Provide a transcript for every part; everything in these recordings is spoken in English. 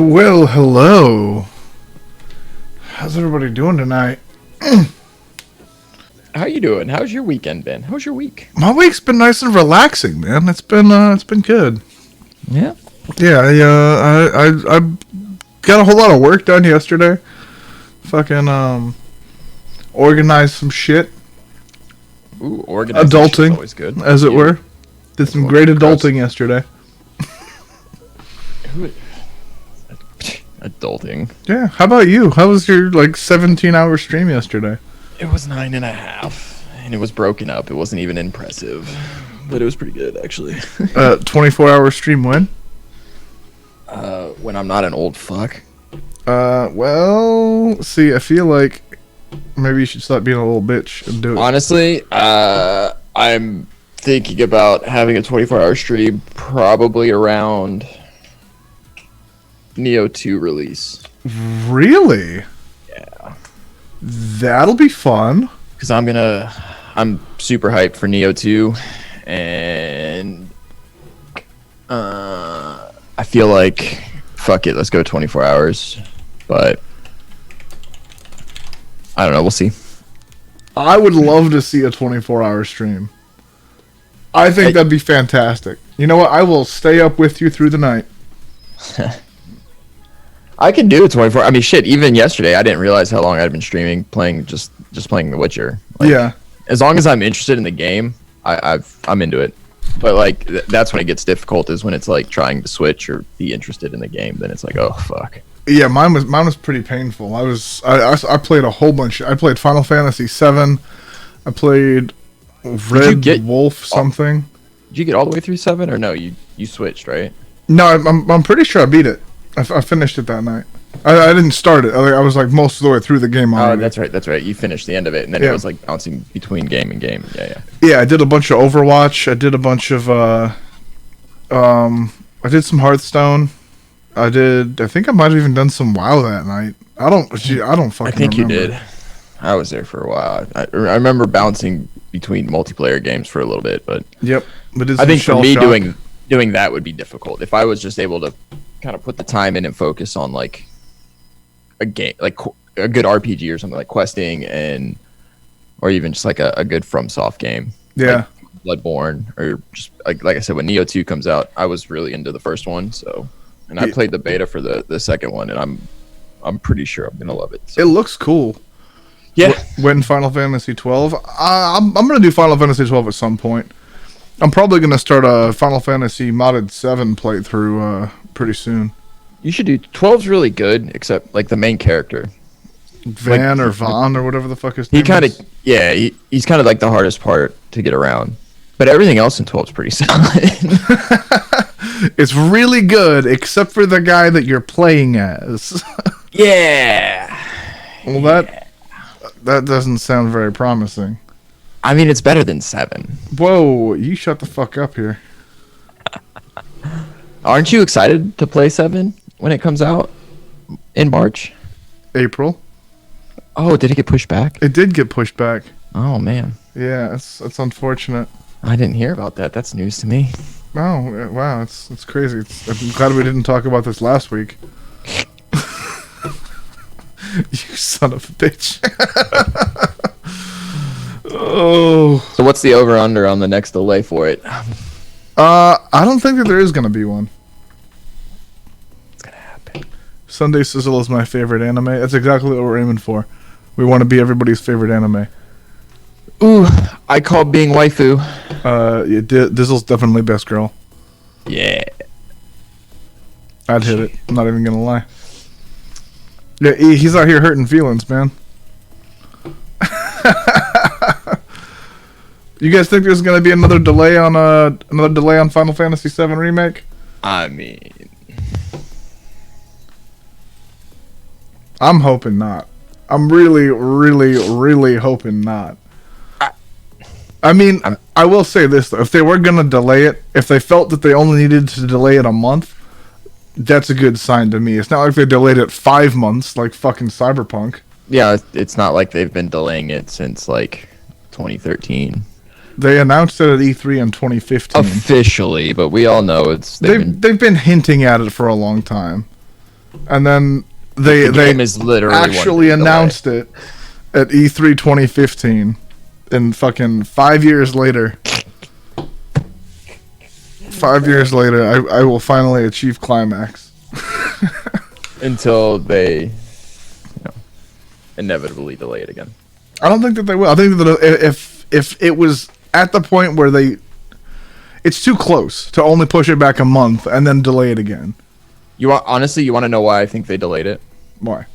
Well, hello. How's everybody doing tonight? How you doing? How's your weekend been? How's your week? My week's been nice and relaxing, man. It's been good. Yeah. Yeah, I got a whole lot of work done yesterday. Fucking organized some shit. Ooh, organization Adulting, is always good. as it were. Did some great adulting yesterday. Adulting. Yeah. How about you? How was your 17-hour stream yesterday? It was 9.5, and it was broken up. It wasn't even impressive, but it was pretty good actually. 24-hour stream when? When I'm not an old fuck. Well, see, I feel like maybe you should stop being a little bitch and do it. Honestly, I'm thinking about having a 24-hour stream probably around Neo 2 release. Really? Yeah. That'll be fun. Because I'm super hyped for Neo 2, and I feel like, fuck it, let's go 24 hours. But I don't know, we'll see. I would love to see a 24-hour stream. I think that'd be fantastic. You know what? I will stay up with you through the night. I can do it 24. I mean, shit. Even yesterday, I didn't realize how long I'd been streaming, playing just playing The Witcher. Yeah. As long as I'm interested in the game, I'm into it. But that's when it gets difficult. Is when it's trying to switch or be interested in the game. Then it's oh fuck. Yeah, mine was pretty painful. I played a whole bunch. I played Final Fantasy VII. I played Red Wolf something. Did you get all the way through 7 or no? You switched, right? No, I'm pretty sure I beat it. I finished it that night. I didn't start it. I was most of the way through the game already. Oh, that's right. You finished the end of it, and then it was bouncing between game and game. Yeah. Yeah, I did a bunch of Overwatch. I did a bunch of I did some Hearthstone. I think I might have even done some WoW that night. I don't fucking I think remember. you did. I was there for a while. I remember bouncing between multiplayer games for a little bit, but yep. But I think for me doing that would be difficult. If I was just able to kind of put the time in and focus on a game, a good RPG or something like questing, or even just a good FromSoft game. Yeah. Bloodborne, or just like I said, when Neo 2 comes out, I was really into the first one, and I played the beta for the second one, and I'm pretty sure I'm gonna love it. So. It looks cool. Yeah. When Final Fantasy 12, I'm gonna do Final Fantasy 12 at some point. I'm probably gonna start a Final Fantasy modded 7 playthrough pretty soon. You should do 12's really good, except the main character, Van or Vaughn or whatever the fuck his name is. He's kind of the hardest part to get around, but everything else in 12's pretty solid. It's really good, except for the guy that you're playing as. Yeah. Well, that doesn't sound very promising. I mean, it's better than 7. Whoa, you shut the fuck up here. Aren't you excited to play 7 when it comes out in March? April. Oh, did it get pushed back? It did get pushed back. Oh, man. Yeah, it's unfortunate. I didn't hear about that. That's news to me. Oh, wow, it's crazy. I'm glad we didn't talk about this last week. You son of a bitch. Oh. So what's the over-under on the next delay for it? I don't think that there is going to be one. It's going to happen. Sunday Sizzle is my favorite anime. That's exactly what we're aiming for. We want to be everybody's favorite anime. Ooh, I call being waifu. Yeah, Dizzle's definitely best girl. Yeah. I'd hit it. I'm not even going to lie. Yeah, he's out here hurting feelings, man. You guys think there's gonna be another delay on Final Fantasy VII Remake? I mean, I'm hoping not. I'm really, really, really hoping not. I mean, I will say this though: if they were gonna delay it, if they felt that they only needed to delay it a month, that's a good sign to me. It's not like they delayed it 5 months, like fucking Cyberpunk. Yeah, it's not like they've been delaying it since 2013. They announced it at E3 in 2015. Officially, but we all know they've been hinting at it for a long time. and then The they game is literally actually one announced it at E3 2015, and fucking 5 years later. 5 years later, I will finally achieve climax. until they, inevitably delay it again. I don't think that they will. I think that if it was at the point where it's too close to only push it back a month and then delay it again. You want to know why I think they delayed it? Why?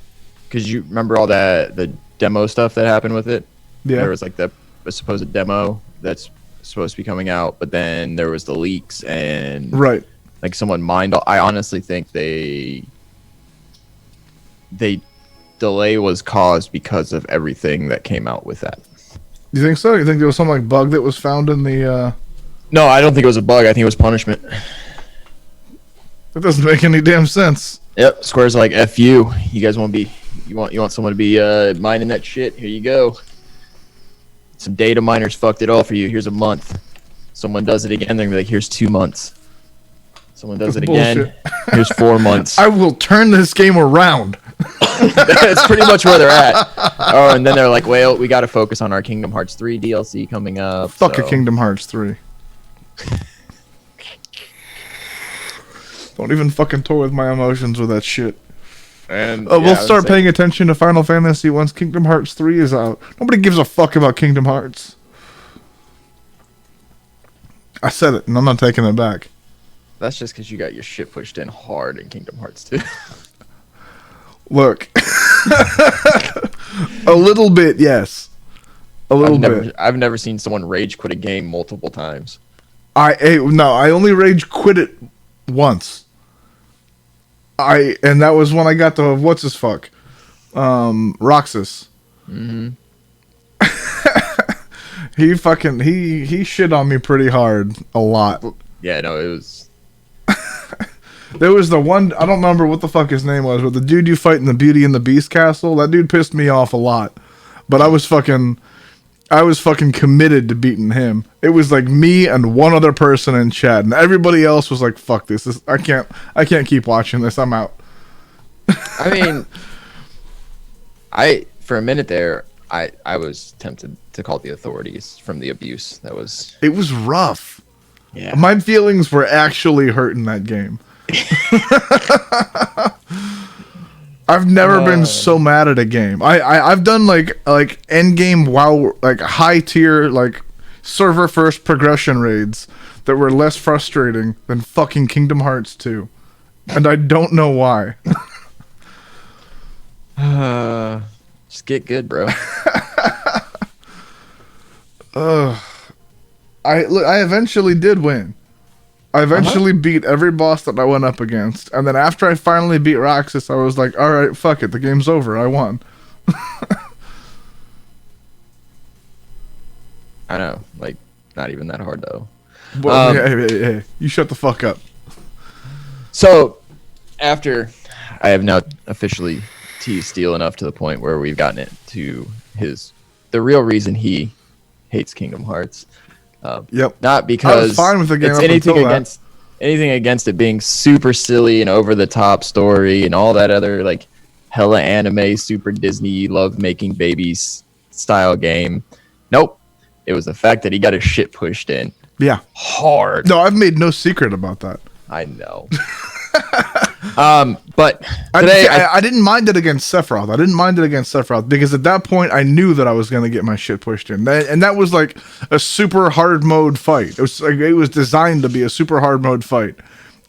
Because you remember all the demo stuff that happened with it. Yeah. There was like a supposed demo that's supposed to be coming out, but then there was the leaks and Right. like someone mined. I honestly think they delay was caused because of everything that came out with that. You think so? You think there was some like bug that was found in the? No, I don't think it was a bug. I think it was punishment. That doesn't make any damn sense. Yep, Square's like F you. You guys want someone to be mining that shit? Here you go. Some data miners fucked it all for you. Here's a month. Someone does it again, they're gonna be like, here's 2 months. Someone does it again. Here's 4 months. I will turn this game around. That's pretty much where they're at. Oh, and then they're like, well, we got to focus on our Kingdom Hearts 3 DLC coming up. Fuck a Kingdom Hearts 3. Don't even fucking toy with my emotions with that shit. And we'll start paying attention to Final Fantasy once Kingdom Hearts 3 is out. Nobody gives a fuck about Kingdom Hearts. I said it, and I'm not taking it back. That's just because you got your shit pushed in hard in Kingdom Hearts 2. Look. A little bit, yes. A little bit. I've never seen someone rage quit a game multiple times. I only rage quit it once. And that was when I got to what's his fuck, Roxas. Mm-hmm. he shit on me pretty hard a lot. Yeah, no, it was. There was the one, I don't remember what the fuck his name was, but the dude you fight in the Beauty and the Beast castle. That dude pissed me off a lot, but I was fucking committed to beating him. It was like me and one other person in chat, and everybody else was like, "Fuck this! I can't keep watching this. I'm out." I mean, for a minute there, I was tempted to call the authorities from the abuse that was. It was rough. Yeah, my feelings were actually hurt in that game. I've never been so mad at a game. I've done like end game WoW, like high tier, like server first progression raids that were less frustrating than fucking Kingdom Hearts 2, and I don't know why. Just get good, bro. I eventually did win. I eventually beat every boss that I went up against, and then after I finally beat Roxas, I was like, all right, fuck it, the game's over, I won. I know, like, not even that hard, though. Well, hey, you shut the fuck up. So, after I have now officially teased Steel enough to the point where we've gotten it to the real reason he hates Kingdom Hearts. Yep. Not because I was fine with the game it's anything against it being super silly and over the top story and all that other like hella anime, super Disney love making babies style game. Nope. It was the fact that he got his shit pushed in. Yeah. Hard. No, I've made no secret about that. I know. But today I didn't mind it against Sephiroth. I didn't mind it against Sephiroth because at that point I knew that I was going to get my shit pushed in, and that was like a super hard mode fight. It was designed to be a super hard mode fight,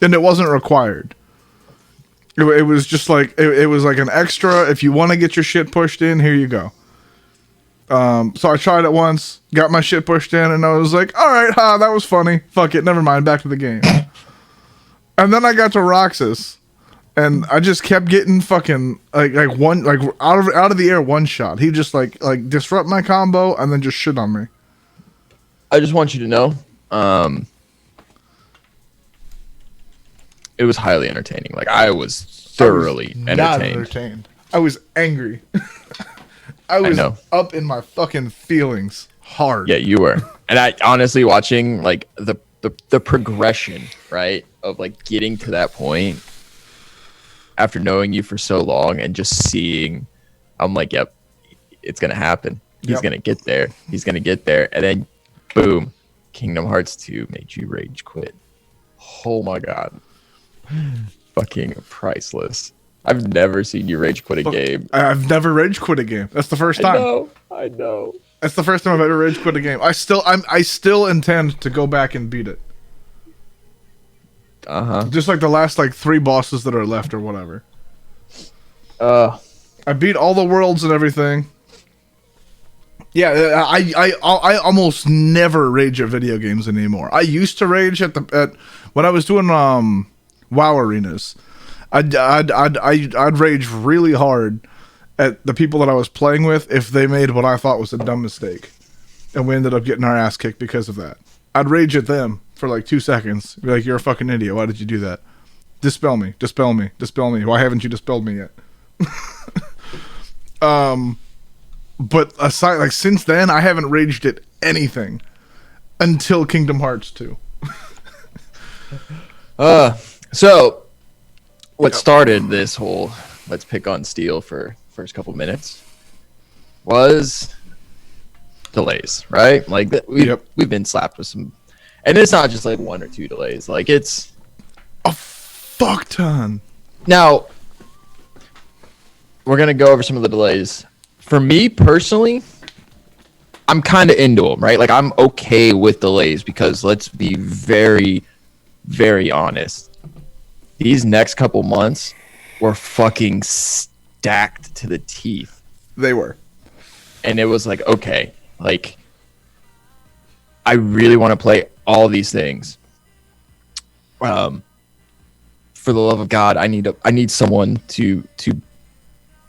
and it wasn't required. It was just like it was like an extra. If you want to get your shit pushed in, here you go. So I tried it once, got my shit pushed in, and I was like, all right, that was funny. Fuck it, never mind. Back to the game. And then I got to Roxas. And I just kept getting fucking like out of the air one shot. He just like disrupt my combo and then just shit on me. I just want you to know, it was highly entertaining. Like I was thoroughly entertained. I was angry. I was up in my fucking feelings hard. Yeah, you were. And I honestly watching like the progression, right, of like getting to that point. after knowing you for so long and just seeing, I'm like, yep, it's gonna happen. He's gonna get there. He's gonna get there, and then boom, Kingdom Hearts 2 made you rage quit. Oh my god, fucking priceless. I've never seen you rage quit a game. I've never rage quit a game. That's the first time. I know. That's the first time I've ever rage quit a game. I still intend to go back and beat it. Just like the last like 3 bosses that are left or whatever. I beat all the worlds and everything. Yeah, I almost never rage at video games anymore. I used to rage at when I was doing WoW arenas. I'd rage really hard at the people that I was playing with if they made what I thought was a dumb mistake, and we ended up getting our ass kicked because of that. I'd rage at them for like 2 seconds. Be like, "You're a fucking idiot. Why did you do that? Dispel me. Dispel me. Dispel me. Why haven't you dispelled me yet?" But aside, like since then, I haven't raged at anything until Kingdom Hearts 2. So what started this whole let's pick on Steel for first couple minutes was delays, right? Like we've been slapped with some, and it's not just like 1 or 2 delays. Like it's a fuck ton. Now we're gonna go over some of the delays. For me personally, I'm kind of into them, right? Like I'm okay with delays because let's be very, very honest. These next couple months were fucking stacked to the teeth. They were. And it was like, okay, like I really want to play all these things. For the love of God, I need someone to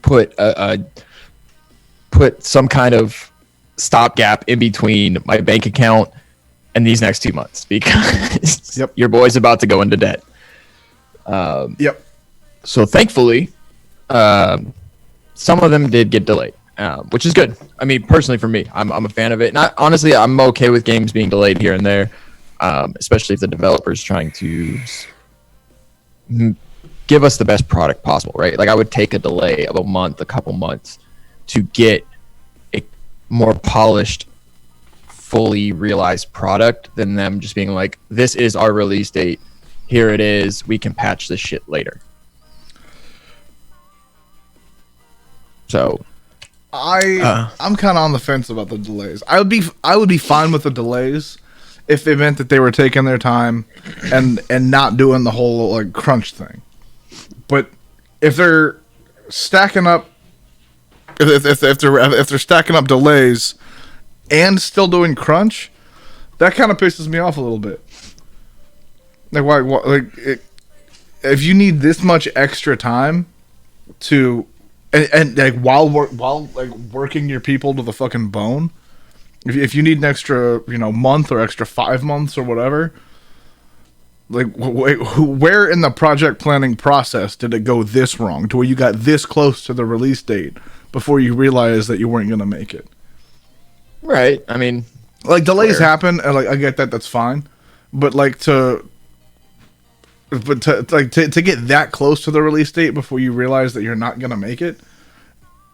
put put some kind of stopgap in between my bank account and these next 2 months because your boy's about to go into debt. So thankfully, some of them did get delayed, which is good. I mean, personally for me, I'm a fan of it. And honestly, I'm okay with games being delayed here and there, especially if the developer's trying to give us the best product possible, right? Like I would take a delay of a couple months to get a more polished, fully realized product than them just being like, this is our release date. Here it is. We can patch this shit later. So I'm kind of on the fence about the delays. I would be fine with the delays if they meant that they were taking their time and not doing the whole like crunch thing. But if they're stacking up, if they're stacking up delays and still doing crunch, that kind of pisses me off a little bit. Like why? If you need this much extra time to, and like while working your people to the fucking bone, if you need an extra month or extra 5 months or whatever. Like, where in the project planning process did it go this wrong to where you got this close to the release date before you realized that you weren't going to make it? Right. I mean, like delays happen, and like I get that, that's fine, but like to get that close to the release date before you realize that you're not going to make it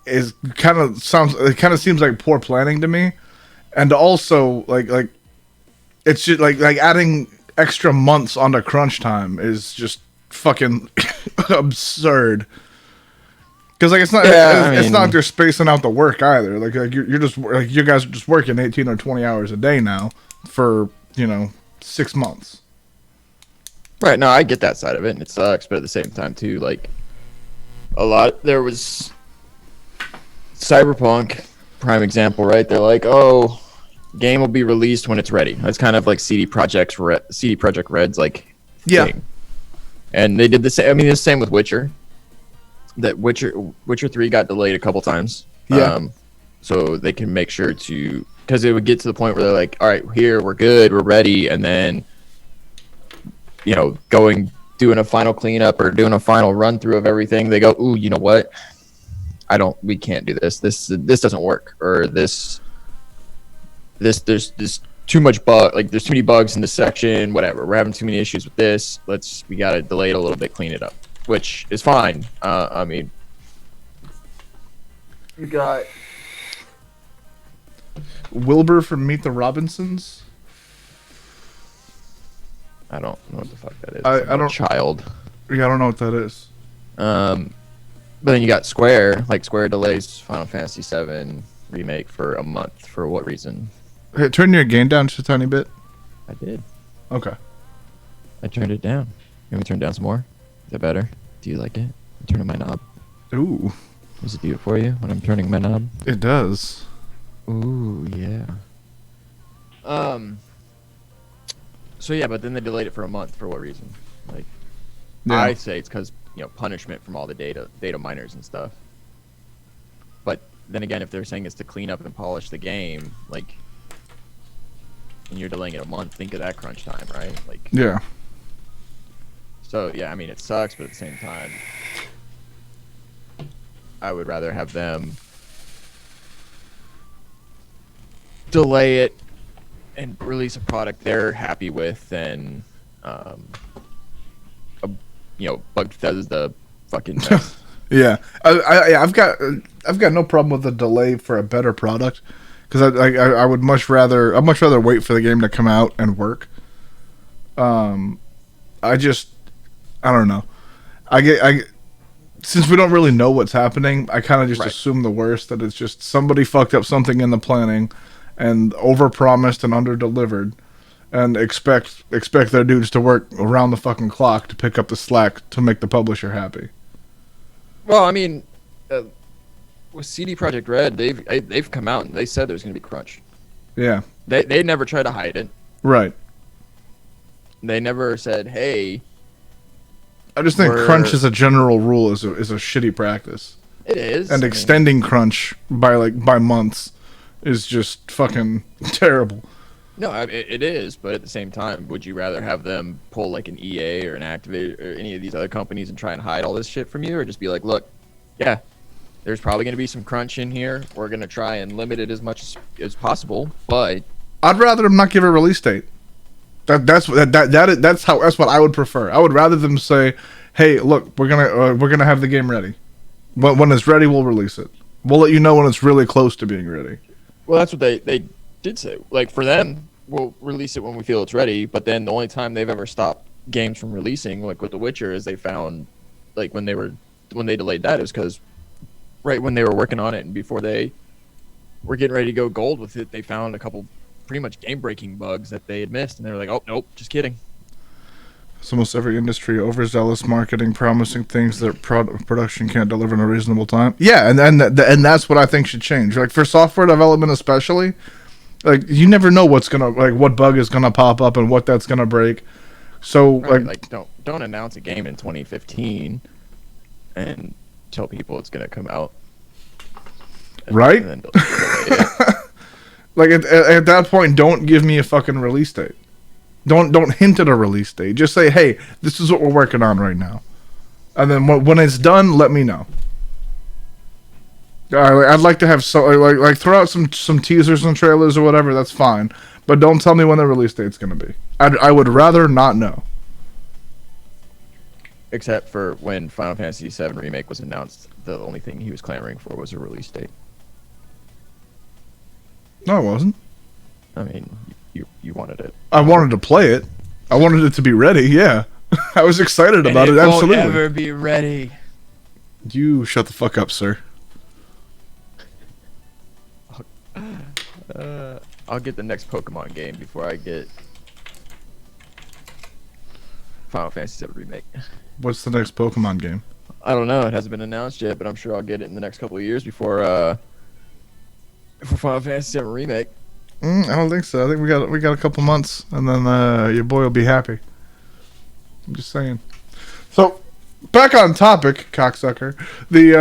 is kind of seems like poor planning to me, and also like it's just like adding extra months onto crunch time is just fucking absurd. Because like it's not like they're spacing out the work either. Like you're just like you guys are just working 18 or 20 hours a day now for 6 months. Right. No, I get that side of it, and it sucks. But at the same time, too, like there was Cyberpunk, prime example, right? They're like, oh, game will be released when it's ready. It's kind of like CD Projekt Red's like thing. And they did the same. I mean, the same with Witcher. That Witcher 3 got delayed a couple times. So they can make sure to, because it would get to the point where they're like, all right, here we're good, we're ready, and then doing a final cleanup or doing a final run through of everything, they go, ooh, you know what? We can't do this. This doesn't work, or there's too much there's too many bugs in this section, whatever. We're having too many issues with this. We gotta delay it a little bit, clean it up. which is fine. I mean, you got Wilbur from Meet the Robinsons. I don't know what the fuck that is. I don't. Child. Yeah, I don't know what that is. But then you got Square. Like Square delays Final Fantasy VII remake for a month. For what reason? Hey, turn your gain down just a tiny bit. I did. Okay. I turned it down. Can we turn it down some more? Is that better? Do you like it? I'm turning my knob. Ooh. Does it do it for you when I'm turning my knob? It does. Ooh, yeah. So yeah, but then they delayed it for a month. For what reason? Like, Yeah. I say it's because punishment from all the data miners and stuff. But then again, if they're saying it's to clean up and polish the game, like, and you're delaying it a month, think of that crunch time, right? Like, Yeah. so yeah, I mean it sucks, but at the same time, I would rather have them delay it and release a product they're happy with than Bethesda fucking mess. Yeah. I've got no problem with the delay for a better product, because I would much rather wait for the game to come out and work. I don't know. Since we don't really know what's happening, I kind of just assume the worst, that it's just somebody fucked up something in the planning and overpromised and underdelivered, and expect their dudes to work around the fucking clock to pick up the slack to make the publisher happy. Well, I mean, with CD Projekt Red, they've come out and they said there's going to be crunch. Yeah. They never tried to hide it. Right. They never said, "Hey." I just think crunch as a general rule is a shitty practice. It is. And extending crunch by months is just fucking terrible. No, it is, but at the same time, would you rather have them pull like an EA or an Activate or any of these other companies and try and hide all this shit from you, or just be like, look, yeah, there's probably going to be some crunch in here. We're going to try and limit it as much as possible, but I'd rather them not give a release date. That's what I would prefer. I would rather them say, "Hey, look, we're gonna have the game ready. But when it's ready, we'll release it. We'll let you know when it's really close to being ready." Well, that's what they did say. Like, for them, we'll release it when we feel it's ready. But then the only time they've ever stopped games from releasing, like with The Witcher, is they found, like, when they delayed that, it was because right when they were working on it and before they were getting ready to go gold with it, they found a couple pretty much game-breaking bugs that they had missed, and they were like, "Oh, nope, just kidding." It's almost every industry, overzealous marketing, promising things that production can't deliver in a reasonable time. Yeah, and that's what I think should change. Like, for software development especially, like, you never know what bug is gonna pop up and what that's gonna break. So like don't announce a game in 2015 and tell people it's gonna come out. Right? And then delay it. Like, at that point, don't give me a fucking release date. Don't hint at a release date. Just say, "Hey, this is what we're working on right now," and then when it's done, let me know. I'd like to have like throw out some teasers and trailers or whatever. That's fine, but don't tell me when the release date's gonna be. I would rather not know. Except for when Final Fantasy VII Remake was announced, the only thing he was clamoring for was a release date. No, I wasn't. I mean, you wanted it. I wanted to play it. I wanted it to be ready. Yeah, I was excited about it. Absolutely. Won't ever be ready. You shut the fuck up, sir. I'll get the next Pokemon game before I get Final Fantasy VII Remake. What's the next Pokemon game? I don't know. It hasn't been announced yet, but I'm sure I'll get it in the next couple of years before Final Fantasy VII Remake. I don't think so. I think we got a couple months, and then your boy will be happy. I'm just saying. So, back on topic, cocksucker. The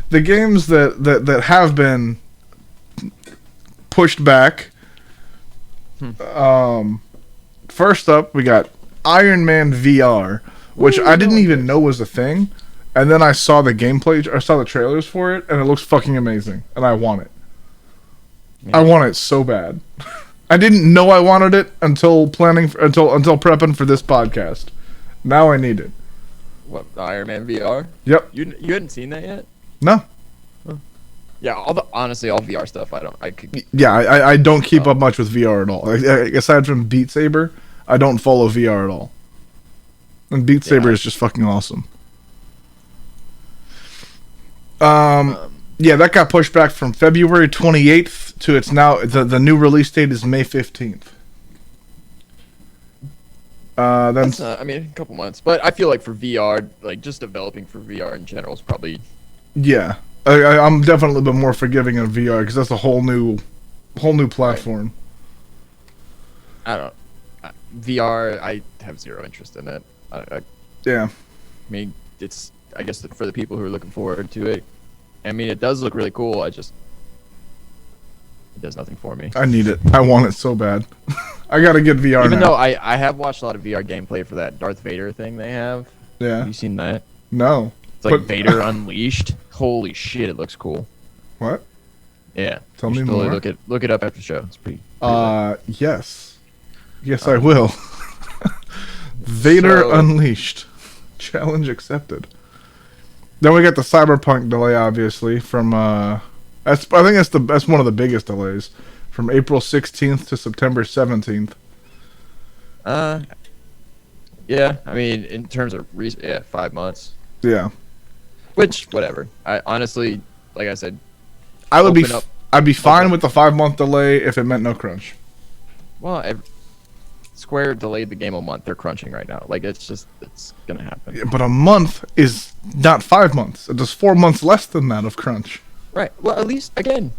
the games that have been pushed back. First up, we got Iron Man VR, which I didn't even know was a thing, and then I saw the gameplay, or saw the trailers for it, and it looks fucking amazing, and I want it. Yeah. I want it so bad. I didn't know I wanted it until prepping for this podcast. Now I need it. What, Iron Man VR? Yep. You hadn't seen that yet? No. Yeah, honestly, all VR stuff. I could. Yeah, I don't keep up much with VR at all. Aside from Beat Saber, I don't follow VR at all. And Beat Saber is just fucking awesome. Yeah, that got pushed back from February 28th to it's now the new release date is May 15th. Then I mean, a couple months, but I feel like for VR, like just developing for VR in general is probably. Yeah, I'm definitely a bit more forgiving of VR because that's a whole new platform. Right. I don't. VR, I have zero interest in it. Yeah. I mean, it's I guess for the people who are looking forward to it. I mean, it does look really cool. It does nothing for me. I need it. I want it so bad. I gotta get VR Even now. though I have watched a lot of VR gameplay for that Darth Vader thing they have. Yeah. Have you seen that? No. It's like Vader Unleashed. Holy shit, it looks cool. What? Yeah. Tell me more. Look it up after the show. It's pretty Yes. Yes, I will. Vader Unleashed. Challenge accepted. Then we got the Cyberpunk delay, obviously, from I think that's one of the biggest delays, from April 16th to September 17th. Yeah. I mean, in terms of 5 months. Yeah. Which whatever. I honestly, like I said, I'd be fine with the 5-month delay if it meant no crunch. Well, Square delayed the game a month. They're crunching right now. Like it's gonna happen. Yeah, but a month is not 5 months. It is 4 months less than that of crunch. Right. Well, at least again,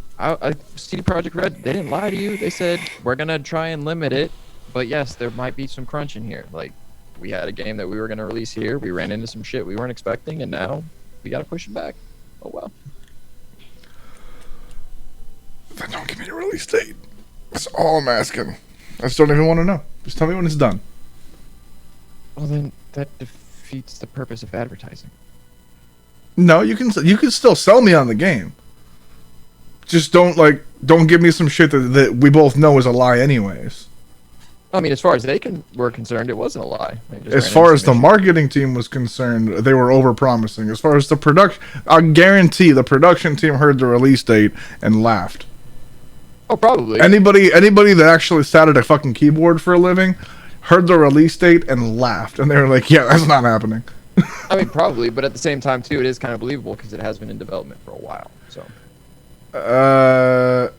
CD Projekt Red, they didn't lie to you. They said we're gonna try and limit it, but yes, there might be some crunch in here. Like we had a game that we were gonna release here. We ran into some shit we weren't expecting, and now we gotta push it back. Oh well. Then don't give me a release date. That's all I'm asking. I just don't even want to know. Just tell me when it's done. Well, then that defeats the purpose of advertising. No, you can still sell me on the game. Just don't give me some shit that we both know is a lie anyways. I mean, as far as were concerned, it wasn't a lie. As far as the marketing team was concerned, they were over-promising. As far as the production, I guarantee the production team heard the release date and laughed. Oh, probably. Anybody that actually sat at a fucking keyboard for a living heard the release date and laughed, and they were like, "Yeah, that's not happening." I mean, probably, but at the same time, too, it is kind of believable because it has been in development for a while. So,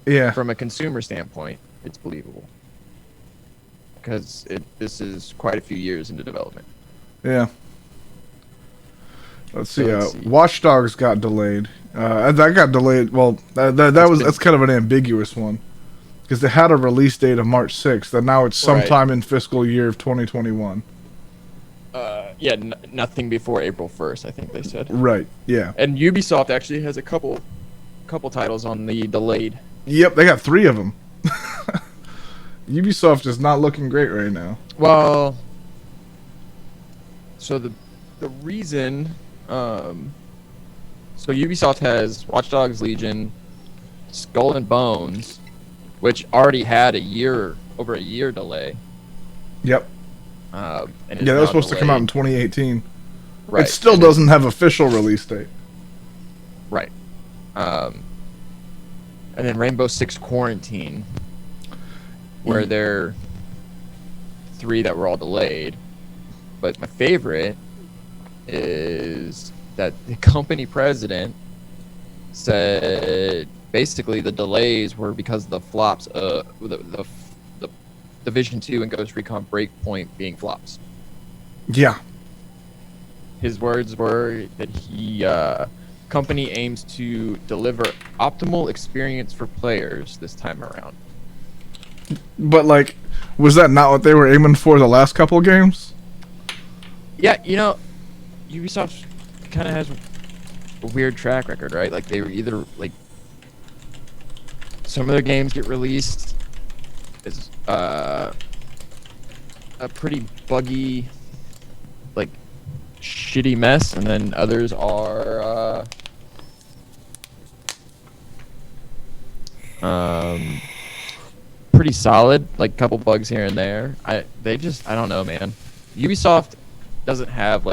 yeah. From a consumer standpoint, it's believable because this is quite a few years into development. Yeah. Let's see. Watch Dogs got delayed. That got delayed. Well, that's kind of an ambiguous one because they had a release date of March 6th, and now it's sometime in fiscal year of 2021. Yeah, nothing before April 1st, I think they said. Right. Yeah. And Ubisoft actually has a couple titles on the delayed. Yep, they got 3 of them. Ubisoft is not looking great right now. Well, so the reason, so Ubisoft has Watch Dogs Legion, Skull and Bones, which already had over a year delay. Yep. And that was supposed to come out in 2018. Right. It still doesn't have official release date. Right. And then Rainbow Six Quarantine, where there are 3 that were all delayed. But my favorite is that the company president said basically the delays were because of the flops, the Division 2 and Ghost Recon Breakpoint being flops. Yeah. His words were that he company aims to deliver optimal experience for players this time around. But was that not what they were aiming for the last couple of games? Yeah, Ubisoft kind of has a weird track record, right? Like they were either some of their games get released as a pretty buggy, shitty mess, and then others are pretty solid, couple bugs here and there. I don't know, man. Ubisoft doesn't have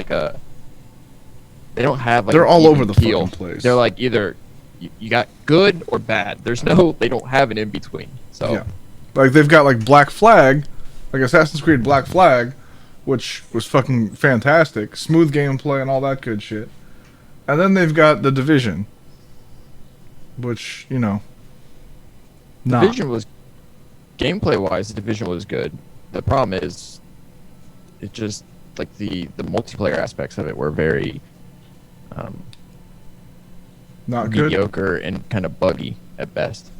they don't have like they're all even over the keel. fucking place. They're like either you got good or bad. There's no, they don't have an in between. So Yeah. Like they've got like Black Flag, like Assassin's Creed Black Flag, which was fucking fantastic, smooth gameplay and all that good shit. And then they've got The Division, which, you know, not. Division was gameplay wise, the Division was good. The problem is it just like the multiplayer aspects of it were very Not good. mediocre and kind of buggy at best.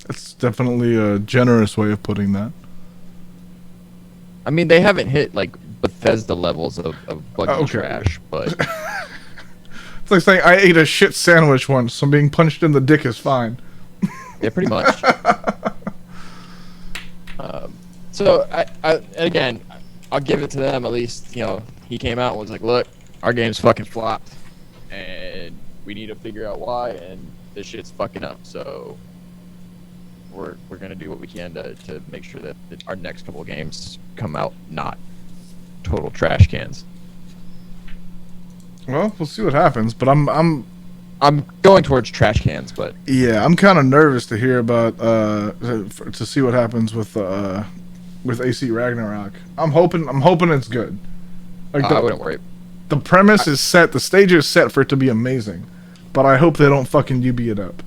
That's definitely a generous way of putting that. I mean, they haven't hit like Bethesda levels of buggy Okay. trash, but It's like saying I ate a shit sandwich once, so being punched in the dick is fine. yeah, pretty much. So again, I'll give it to them. At least, you know, he came out and was like, "Look, our game's fucking flopped, and we need to figure out why, and this shit's fucking up. So we're gonna do what we can to make sure that our next couple of games come out not total trash cans." Well, we'll see what happens, but I'm going towards trash cans, but yeah, I'm kind of nervous to hear about to see what happens with AC Ragnarok. I'm hoping it's good. Like I wouldn't worry. The premise is set, the stage is set for it to be amazing, but I hope they don't fucking UB it up.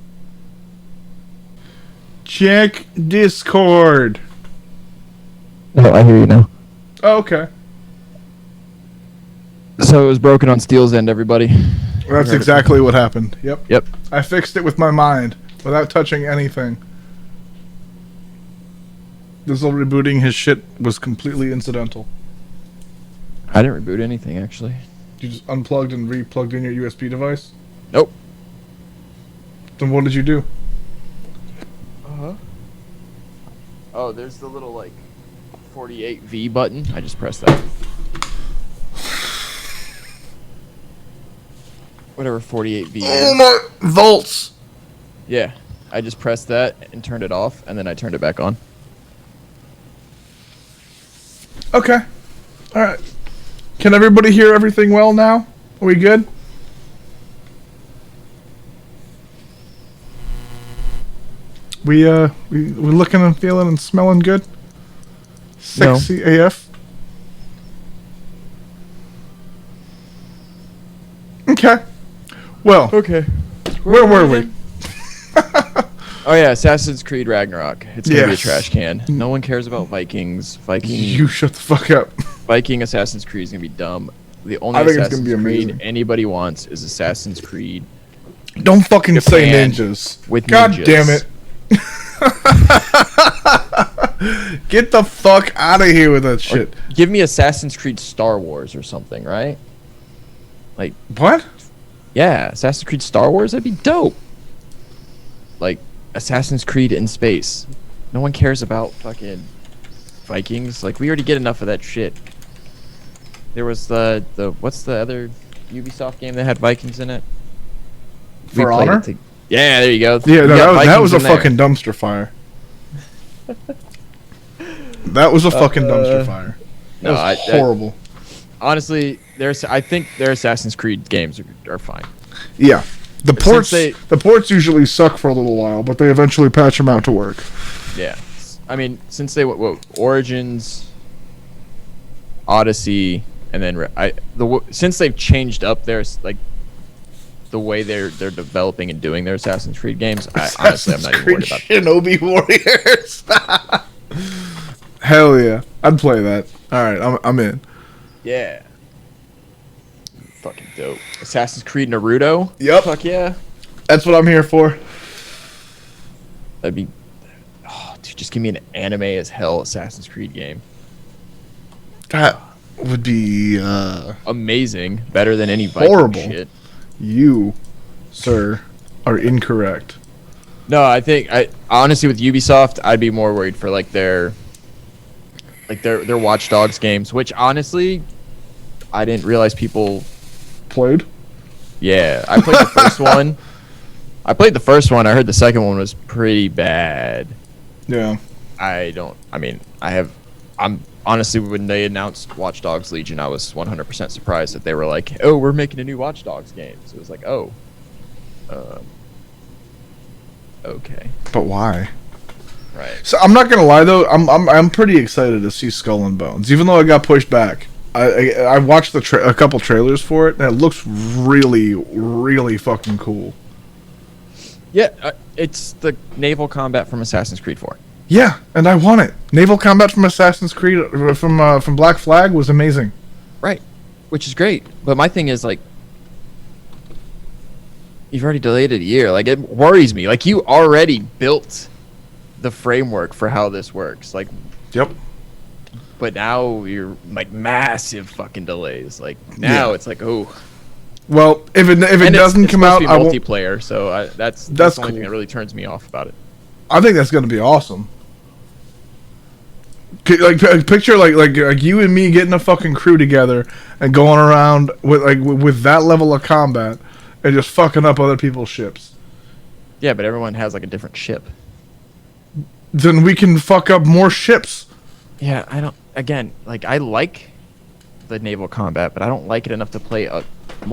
Check Discord. No, I hear you now. Oh, okay. So it was broken on Steel's end, everybody. That's exactly what happened. Yep. Yep. I fixed it with my mind without touching anything. Dizzle rebooting his shit was completely incidental. I didn't reboot anything, actually. You just unplugged and replugged in your USB device? Nope. Then what did you do? Uh-huh. Oh, there's the little, like, 48V button. I just pressed that. Whatever 48V Oh is. my volts! Yeah. I just pressed that and turned it off, and then I turned it back on. Okay. Alright. Can everybody hear everything well now? Are we good? We looking and feeling and smelling good? Sexy AF? Okay. Well, Okay. where were we? Oh yeah, Assassin's Creed Ragnarok. It's gonna be a Yes. trash can. No one cares about Vikings. You shut the fuck up. Viking Assassin's Creed is gonna be dumb. The only I think it's Assassin's gonna be Creed amazing. anybody wants is Assassin's Creed Don't fucking say Japan ninjas. with God ninjas. damn it. Get the fuck out of here with that Or shit. give me Assassin's Creed Star Wars or something, right? Like, What? yeah, Assassin's Creed Star Wars, that'd be dope. Like, Assassin's Creed in space. No one cares about fucking Vikings. Like, we already get enough of that shit. There was the what's the other Ubisoft game that had Vikings in it? We For played Honor? it yeah, there you go. Yeah, You no, got that was Vikings a in there. fucking dumpster fire. That was a fucking dumpster fire. That No, was horrible. Honestly, I think their Assassin's Creed games are fine. Yeah. The ports, they- the ports usually suck for a little while, but they eventually patch them out to work. Yeah, I mean, since they what Origins, Odyssey, and then since they've changed up their like the way they're developing and doing their Assassin's Creed games, honestly, I'm not even worried about that. Shinobi Warriors. Hell yeah, I'd play that. All right, I'm in. Yeah, fucking dope. Assassin's Creed Naruto. Yep. Fuck yeah. That's what I'm here for. That'd be. Oh, dude, just give me an anime as hell Assassin's Creed game. That would be Amazing, better than any Viking Horrible. shit. you, sir, are incorrect. No, I think honestly with Ubisoft, I'd be more worried for like their Watch Dogs games, which honestly, I didn't realize people. Played? Yeah, I played the first one. I heard the second one was pretty bad. Yeah. I'm honestly, when they announced Watch Dogs Legion, I was 100% surprised that they were like, "Oh, we're making a new Watch Dogs game." So it was like, "Oh, okay, But why? right." So I'm not gonna lie though, I'm pretty excited to see Skull and Bones, even though it got pushed back. I watched a couple trailers for it, and it looks really, really fucking cool. Yeah, it's the naval combat from Assassin's Creed 4. Yeah, and I want it. Naval combat from Assassin's Creed from Black Flag was amazing. Right, which is great. But my thing is like, you've already delayed it a year. Like it worries me. Like you already built the framework for how this works. Like, yep. But now you're like massive fucking delays. Like now it's like, oh. Well, if it doesn't come out, I won't. Multiplayer, so that's the only cool. thing that really turns me off about it. I think that's gonna be awesome. Like picture like you and me getting a fucking crew together and going around with that level of combat and just fucking up other people's ships. Yeah, but everyone has like a different ship. Then we can fuck up more ships. Yeah, I don't. Again, like I like the naval combat, but I don't like it enough to play a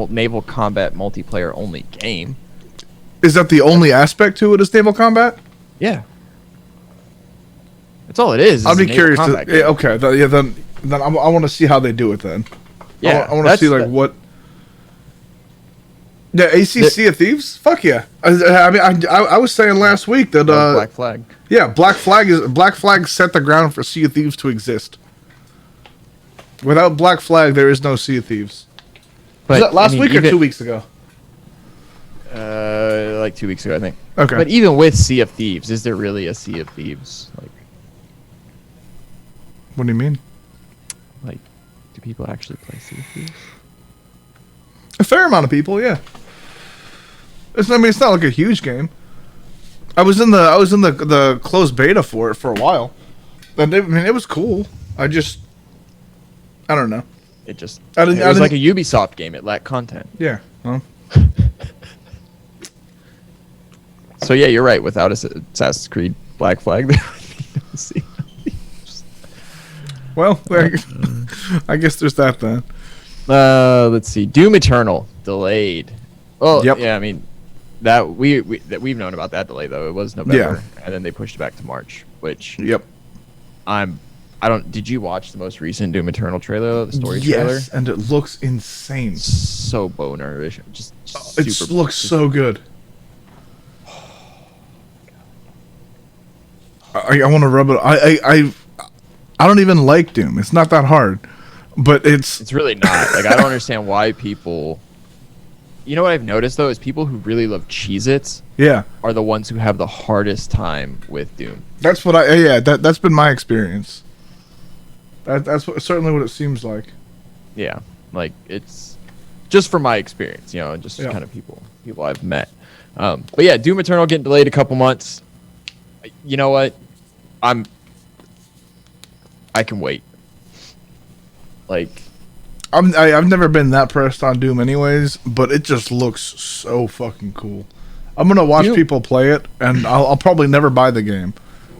naval combat multiplayer only game. Is that the only aspect to it? Is naval combat? Yeah. That's all it is. I'd be curious. Okay, then I want to see how they do it then. Yeah, I want to see like what. Yeah, Sea of Thieves. Fuck yeah! I mean, I was saying last week that Black Flag. Yeah, Black Flag set the ground for Sea of Thieves to exist. Without Black Flag, there is no Sea of Thieves. But was that last week or 2 weeks ago? Like 2 weeks ago, I think. Okay. But even with Sea of Thieves, is there really a Sea of Thieves? Like, what do you mean? Like, do people actually play Sea of Thieves? A fair amount of people, yeah. It's not like a huge game. I was in the closed beta for it for a while, and it was cool. I don't know. It was like a Ubisoft game. It lacked content. Yeah. Well. So yeah, you're right. Without Assassin's Creed Black Flag, there would be no Sea of Thieves. Well, I guess there's that then. Let's see. Doom Eternal delayed. Oh, yep. Yeah. I mean, that we've known about that delay though. It was November, and then they pushed it back to March. Which yep. Did you watch the most recent Doom Eternal trailer? The story trailer. Yes, and it looks insane. So bonerish. Just it looks so good. I want to rub it. I don't even like Doom. It's not that hard, but it's really not. Like I don't understand why people. You know what I've noticed though is people who really love Cheez-Its are the ones who have the hardest time with Doom. That's what that's been my experience. That's certainly what it seems like. Yeah, like it's just from my experience, just kind of people I've met. But yeah, Doom Eternal getting delayed a couple months. You know what? I can wait. Like, I've never been that pressed on Doom anyways, but it just looks so fucking cool. I'm gonna watch people play it, and I'll probably never buy the game,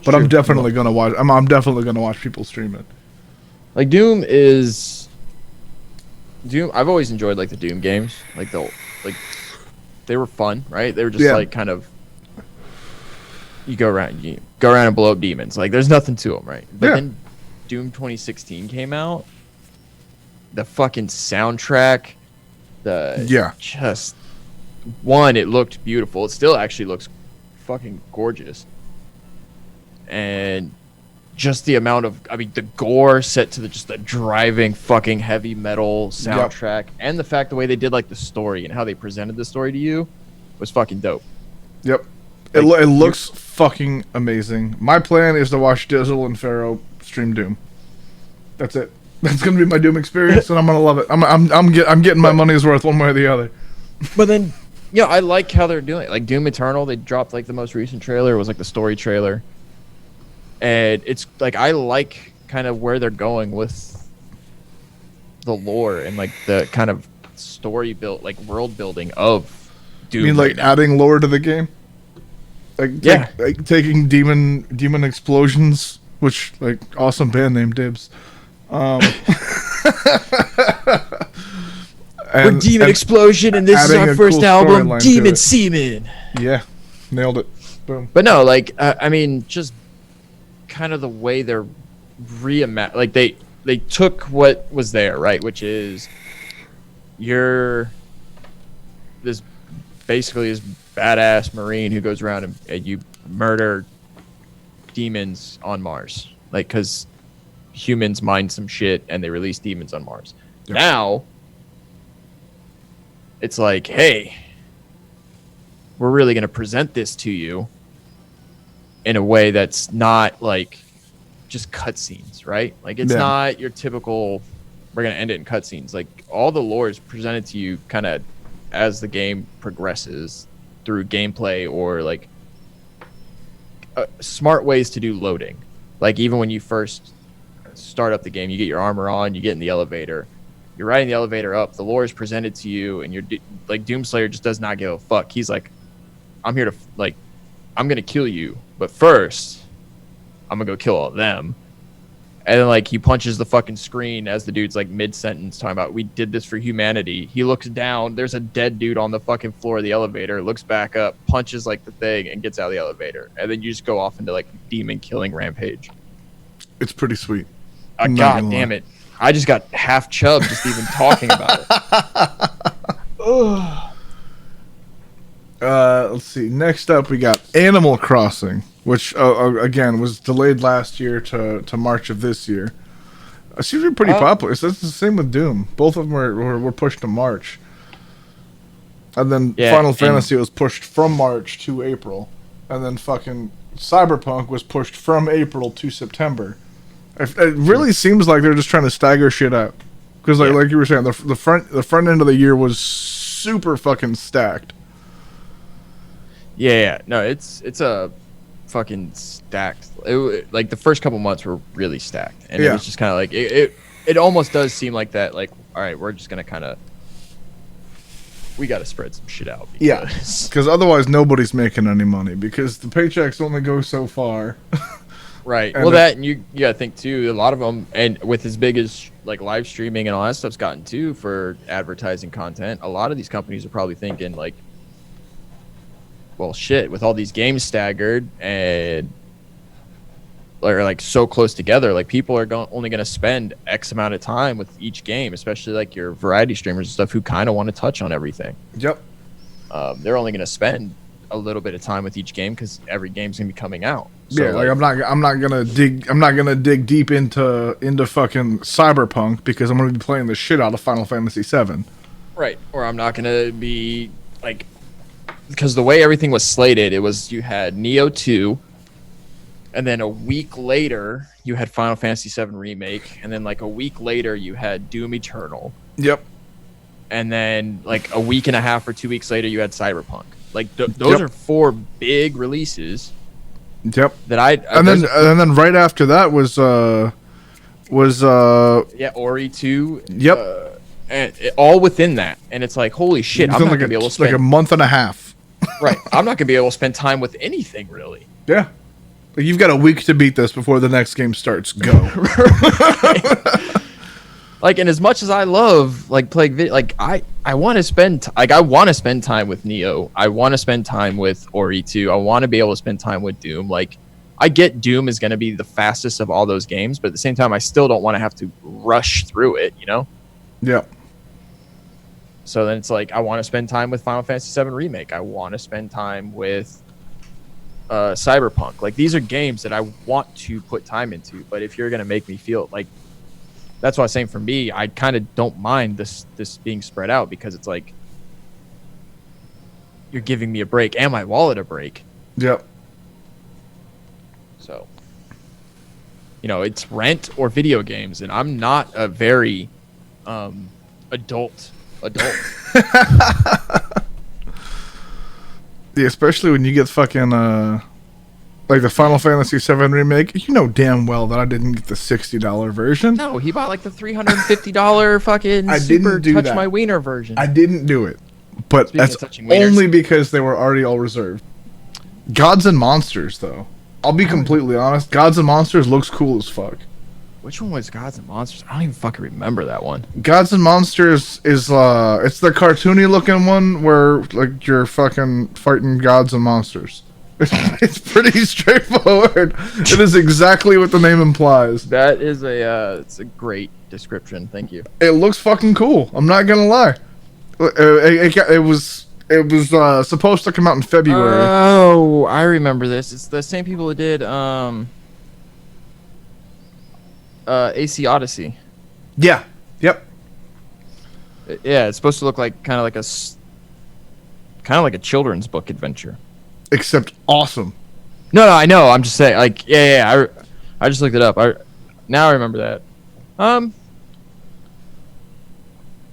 but I'm definitely gonna watch. I'm definitely gonna watch people stream it. Like Doom. I've always enjoyed like the Doom games. They were fun, right? They were just like kind of. You go around and blow up demons. Like there's nothing to them, right? But then Doom 2016 came out. The fucking soundtrack, just it looked beautiful. It still actually looks fucking gorgeous, and just the amount of the gore set to the driving fucking heavy metal soundtrack, and the fact the way they did like the story and how they presented the story to you was fucking dope. Yep. It looks fucking amazing. My plan is to watch Dizzle and Pharaoh stream Doom. That's it. That's gonna be my Doom experience, and I'm gonna love it. I'm getting my money's worth one way or the other. But then, I like how they're doing it. Like Doom Eternal, they dropped like the most recent trailer. It was like the story trailer, and it's like I like kind of where they're going with the lore and like the kind of story built, like world building of Doom. You mean like adding lore to the game? Like taking demon explosions, which like awesome band name Dibs. We're Demon Explosion, and this is our first album, Demon Semen. Yeah, nailed it. Boom. But no, like, I mean, just kind of the way they're like they took what was there, right? Which is you're this basically this badass Marine who goes around and you murder demons on Mars, like, because humans mine some shit and they release demons on Mars. Yep. Now it's like, hey, we're really going to present this to you in a way that's not like just cutscenes, right? Like, it's not your typical, we're going to end it in cutscenes. Like, all the lore is presented to you kind of as the game progresses through gameplay, or like smart ways to do loading. Like, even when you first start up the game, you get your armor on, you get in the elevator, you're riding the elevator up, the lore is presented to you, and you're like, Doomslayer just does not give a fuck. He's like, I'm here to, like, I'm gonna kill you, but first I'm gonna go kill all of them. And then, like, he punches the fucking screen as the dude's like mid-sentence talking about, we did this for humanity. He looks down, there's a dead dude on the fucking floor of the elevator, looks back up, punches like the thing, and gets out of the elevator. And then you just go off into like demon killing rampage. It's pretty sweet. God damn it. I just got half chub just even talking about it. Let's see. Next up, we got Animal Crossing, which again was delayed last year to March of this year. It seems to be pretty popular. So it's the same with Doom. Both of them were pushed to March, and then Final Fantasy was pushed from March to April, and then fucking Cyberpunk was pushed from April to September. It really seems like they're just trying to stagger shit out, because like you were saying, the front end of the year was super fucking stacked. Yeah, no, it's a fucking stacked. Like, the first couple months were really stacked, and it was just kind of like it almost does seem like that. Like, all right, we're just gonna kind of, we got to spread some shit out. Because otherwise nobody's making any money, because the paychecks only go so far. Right. Well, that, and you gotta think too, a lot of them, and with as big as like live streaming and all that stuff's gotten too for advertising content, a lot of these companies are probably thinking like, well, shit, with all these games staggered and are like so close together, like, people are only going to spend X amount of time with each game, especially like your variety streamers and stuff who kind of want to touch on everything. Yep. They're only going to spend a little bit of time with each game because every game's going to be coming out. So, yeah, like, I'm not gonna dig deep into fucking Cyberpunk, because I'm gonna be playing the shit out of Final Fantasy VII. Right. Or I'm not gonna be like, because the way everything was slated, it was, you had Neo 2, and then a week later you had Final Fantasy VII Remake, and then like a week later you had Doom Eternal. Yep. And then like a week and a half or 2 weeks later you had Cyberpunk. Like, those are 4 big releases. Yep. That and then right after that was Ori 2. Yep. And all within that, and it's like, holy shit, I'm not gonna be able to spend like a month and a half. Right. I'm not gonna be able to spend time with anything really. Yeah. Like, you've got a week to beat this before the next game starts. Go. Like, and as much as I love like playing video, like I want to spend time with Neo. I want to spend time with Ori 2. I want to be able to spend time with Doom. Like, I get Doom is going to be the fastest of all those games, but at the same time, I still don't want to have to rush through it, you know? Yeah. So then it's like, I want to spend time with Final Fantasy VII Remake. I want to spend time with Cyberpunk. Like, these are games that I want to put time into, but if you're going to make me feel like, that's why I was saying, for me, I kind of don't mind this being spread out, because it's like, you're giving me a break and my wallet a break. Yep. So, you know, it's rent or video games, and I'm not a very adult. Yeah, especially when you get fucking like the Final Fantasy VII Remake. You know damn well that I didn't get the $60 version. No, he bought like the $350 fucking super touch my wiener version. I didn't do it, but that's only because they were already all reserved. Gods and Monsters, though, I'll be completely honest, Gods and Monsters looks cool as fuck. Which one was Gods and Monsters? I don't even fucking remember that one. Gods and Monsters is it's the cartoony looking one where like you're fucking fighting gods and monsters. It's pretty straightforward. It is exactly what the name implies. That is it's a great description. Thank you. It looks fucking cool. I'm not gonna lie. It was supposed to come out in February. Oh, I remember this. It's the same people who did AC Odyssey. Yeah. Yep. Yeah, it's supposed to look like kind of like a children's book adventure. Except awesome. No, I know. I'm just saying, like, yeah. I just looked it up. Now I remember that.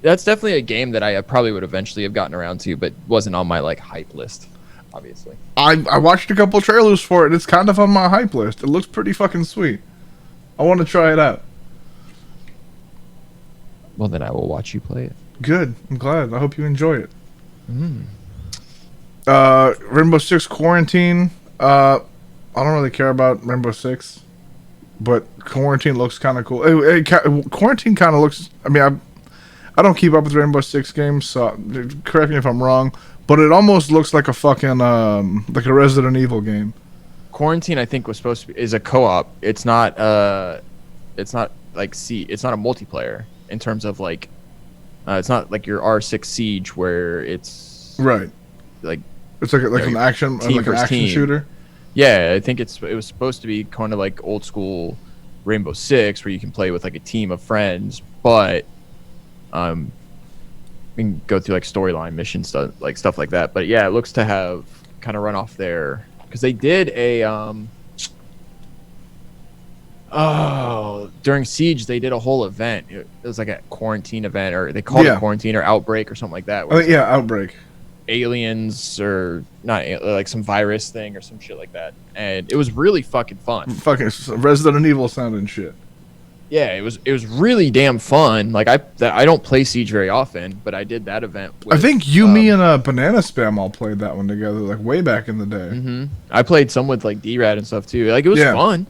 That's definitely a game that I probably would eventually have gotten around to, but wasn't on my like hype list, obviously. I watched a couple trailers for it. It's kind of on my hype list. It looks pretty fucking sweet. I want to try it out. Well, then I will watch you play it. Good. I'm glad. I hope you enjoy it. Rainbow Six Quarantine. I don't really care about Rainbow Six, but Quarantine looks kind of cool. Quarantine kind of looks. I mean, I don't keep up with Rainbow Six games, so correct me if I'm wrong, but it almost looks like a fucking like a Resident Evil game. Quarantine, I think, was supposed to be is a co-op. It's not like it's not a multiplayer in terms of like it's not like your R6 Siege where it's right. Like it's like an action shooter. Yeah, I think it was supposed to be kind of like old school Rainbow Six where you can play with like a team of friends, but we can go through like storyline mission stuff like that. But yeah, it looks to have kind of run off there because they did a during Siege they did a whole event. It was like a quarantine event, or they called it quarantine or outbreak or something like that. Outbreak. Aliens or not, like some virus thing or some shit like that, and it was really fucking fun. Fucking Resident Evil sounding shit. Yeah, it was really damn fun. Like I don't play Siege very often, but I did that event. With, I think me, and Banana Spam all played that one together, like way back in the day. Mm-hmm. I played some with like D-Rad and stuff too. Like it was fun.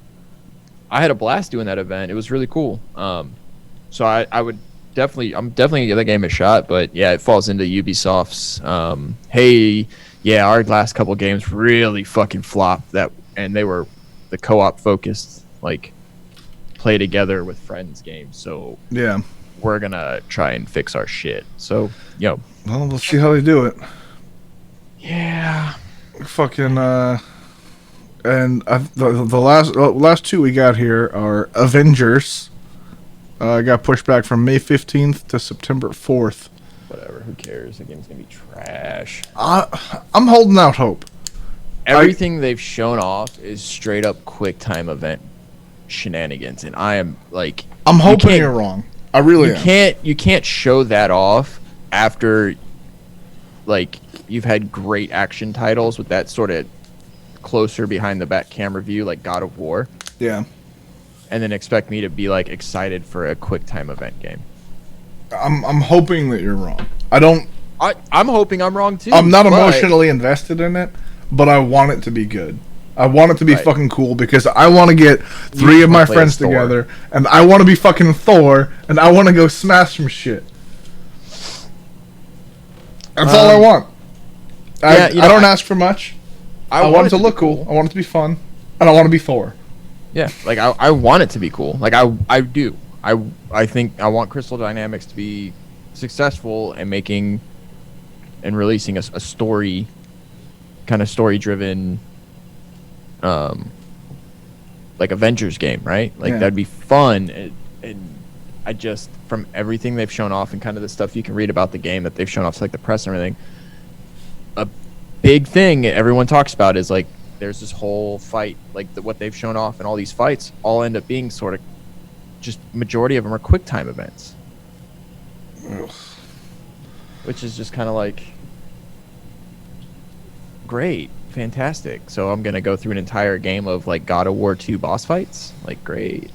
I had a blast doing that event. It was really cool. So I'm definitely gonna give that game a shot. But yeah, it falls into Ubisoft's. Our last couple games really fucking flopped. And they were the co-op focused, like play together with friends games. So yeah, we're gonna try and fix our shit. So well, we'll see how they do it. Yeah, fucking and the last two we got here are Avengers. Got pushed back from May 15th to September 4th. Whatever, who cares? The game's gonna be trash. I'm holding out hope. Everything they've shown off is straight up quick time event shenanigans, and I am like, I'm hoping you're wrong. I really am. You can't show that off after like you've had great action titles with that sort of closer behind the back camera view like God of War. Yeah. And then expect me to be like excited for a quick time event game. I'm hoping that you're wrong. I'm hoping I'm wrong too. I'm not emotionally invested in it, but I want it to be good. I want it to be fucking cool because I want to get three of my friends together, and I want to be fucking Thor, and I want to go smash some shit. That's all I want. I don't ask for much. I want it to look cool. I want it to be fun, and I want to be Thor. Yeah, like I want it to be cool. Like I do. I think I want Crystal Dynamics to be successful in making and releasing a story, kind of story-driven, like Avengers game, right? Like that'd be fun. And I just, from everything they've shown off and kind of the stuff you can read about the game that they've shown off, like the press and everything, a big thing everyone talks about is like there's this whole fight, like what they've shown off, and all these fights all end up being sort of just majority of them are quick time events. Ugh. Which is just kind of like great, fantastic. So I'm gonna go through an entire game of like God of War 2 boss fights. Like great.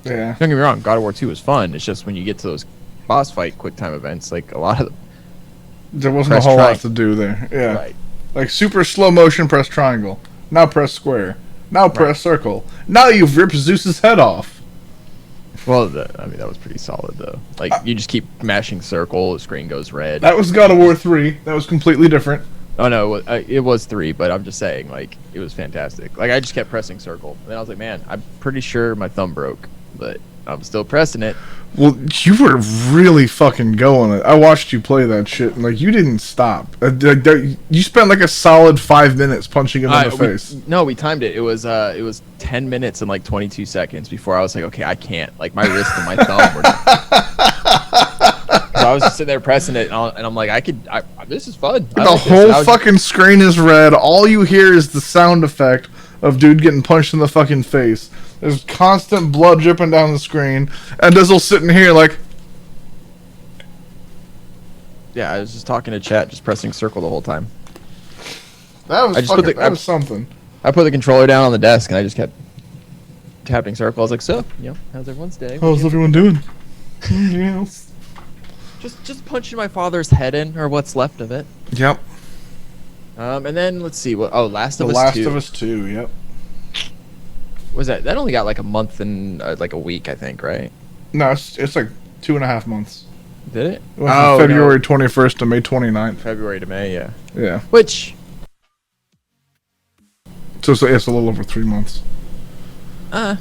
Yeah. Don't get me wrong, God of War 2 is fun. It's just when you get to those boss fight quick time events, like a lot of them. There wasn't a whole lot to do there. Yeah. Right. Like super slow motion, press triangle. Now press square. Now press circle. Now you've ripped Zeus's head off. Well, I mean, that was pretty solid, though. Like, you just keep mashing circle, the screen goes red. That was God of War 3. That was completely different. Oh, no, it was 3, but I'm just saying, like, it was fantastic. Like, I just kept pressing circle. And then I was like, man, I'm pretty sure my thumb broke, but I'm still pressing it. Well, you were really fucking going it. I watched you play that shit, and, like, you didn't stop. You spent, like, a solid 5 minutes punching him in the face. No, we timed it. It was 10 minutes and, like, 22 seconds before I was like, okay, I can't. Like, my wrist and my thumb were So I was just sitting there pressing it, and I'm like, this is fun. The whole fucking screen is red. All you hear is the sound effect of dude getting punched in the fucking face. There's constant blood dripping down the screen, and Dizzle's sitting here like... Yeah, I was just talking to chat, just pressing circle the whole time. That was something. I put the controller down on the desk, and I just kept tapping circle. I was like, so, how's everyone's day? How's everyone doing? Yes. Just punching my father's head in, or what's left of it. Yep. And then, let's see. Last of Us 2. Last of Us 2, yep. Was that only got like a month and like a week, I think, right? No, it's like 2.5 months. Did it? It went from February 21st to May 29th. February to May, yeah. Yeah. Which... So it's a little over 3 months. No,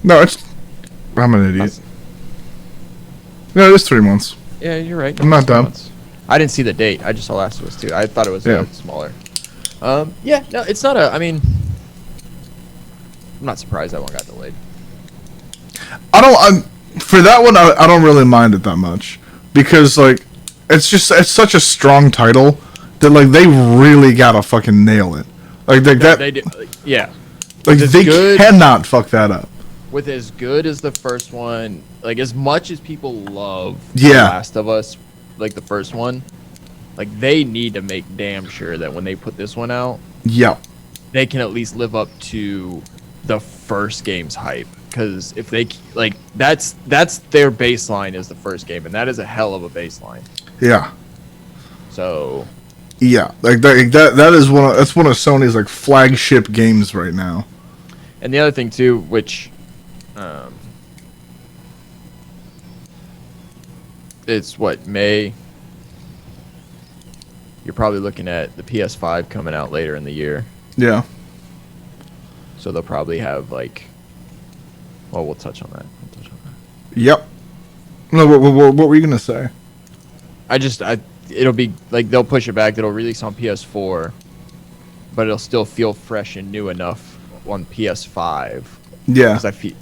it's... I'm an idiot. No, it's 3 months. Yeah, you're right. I'm not dumb. Months. I didn't see the date. I just saw Last of Us 2. I thought it was smaller. Yeah, no, it's not a... I mean... I'm not surprised that one got delayed. For that one, I don't really mind it that much. Because, like, it's such a strong title that, like, they really gotta fucking nail it. Like, They do, yeah. Like, they cannot fuck that up. With as good as the first one, like, as much as people love The Last of Us, like, the first one, like, they need to make damn sure that when they put this one out, they can at least live up to the first game's hype. Because if they, like, that's their baseline is the first game, and that is a hell of a baseline. Yeah. So... Yeah, like that is one of Sony's like flagship games right now. And the other thing too, which it's what, May. You're probably looking at the PS5 coming out later in the year. Yeah. So they'll probably have like, well, we'll touch on that. Yep. No, what were you gonna say? It'll be like they'll push it back. It'll release on PS4, but it'll still feel fresh and new enough on PS5. Yeah, because I feel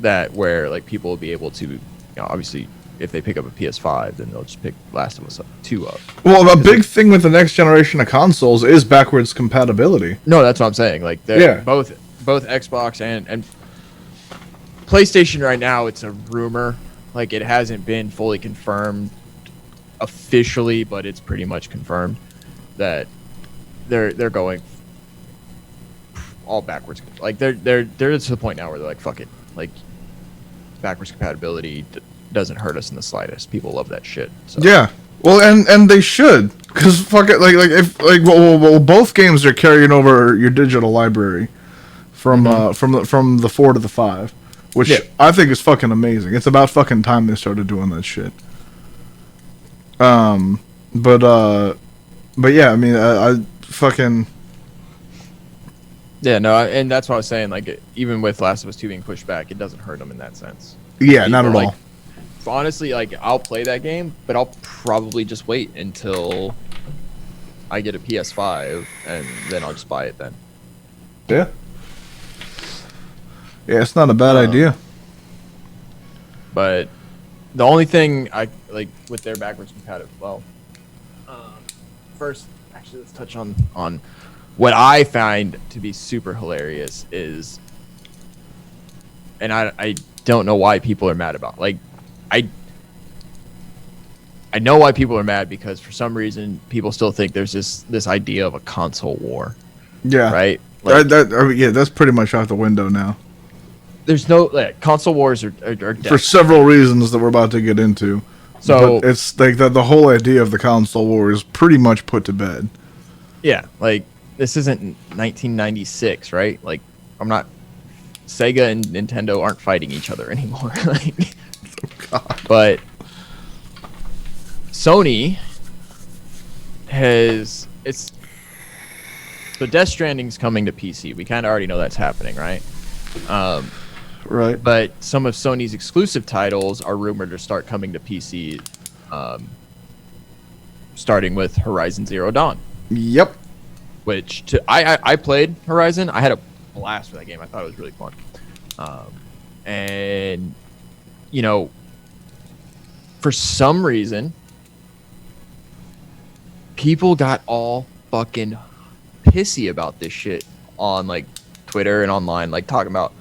that where like people will be able to, obviously, if they pick up a PS5, then they'll just pick Last of Us 2 up. Well, a big thing with the next generation of consoles is backwards compatibility. No, that's what I'm saying. Like, both Xbox and PlayStation right now, it's a rumor. Like, it hasn't been fully confirmed officially, but it's pretty much confirmed that they're going all backwards. Like, they're to the point now where they're like, fuck it, like, backwards compatibility doesn't hurt us in the slightest. People love that shit. So. Yeah, well, and they should, because fuck it, like if like well, both games are carrying over your digital library from the 4 to the 5, which I think is fucking amazing. It's about fucking time they started doing that shit. But yeah, I mean, I fucking... Yeah, no, and that's what I was saying, like, even with Last of Us 2 being pushed back, it doesn't hurt them in that sense. Yeah, not at all. Honestly, like, I'll play that game, but I'll probably just wait until I get a PS5, and then I'll just buy it then. Yeah. Yeah, it's not a bad idea. But... the only thing I like with their backwards compatible, first, actually, let's touch on what I find to be super hilarious is, and I don't know why people are mad about. Like, I know why people are mad, because for some reason people still think there's this idea of a console war. Yeah. Right. Like, that's pretty much out the window now. There's no, like, console wars are dead. For several reasons that we're about to get into. So but it's like the whole idea of the console war is pretty much put to bed. Yeah, like this isn't 1996, right? Like, I'm not. Sega and Nintendo aren't fighting each other anymore. Like, but Sony has so Death Stranding's coming to PC. We kind of already know that's happening, right? Right. But some of Sony's exclusive titles are rumored to start coming to PC, starting with Horizon Zero Dawn. Yep. Which I played Horizon. I had a blast with that game. I thought it was really fun. And you know, for some reason, people got all fucking pissy about this shit on like Twitter and online, like talking about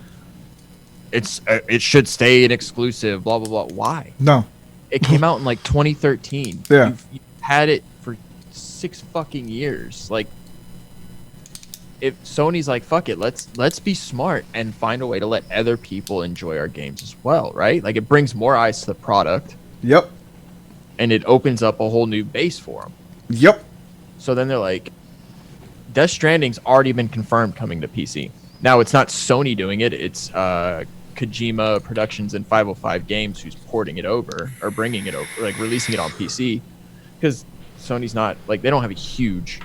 it should stay an exclusive, blah blah blah. Why? No. It came out in like 2013. Yeah. You've had it for 6 fucking years. Like, if Sony's like, fuck it, let's be smart and find a way to let other people enjoy our games as well, right? Like, it brings more eyes to the product. Yep. And it opens up a whole new base for them. Yep. So then they're like, Death Stranding's already been confirmed coming to PC. Now, it's not Sony doing it. It's Kojima Productions and 505 Games who's porting it over, or bringing it over, like releasing it on PC. Because Sony's not, like, they don't have a huge...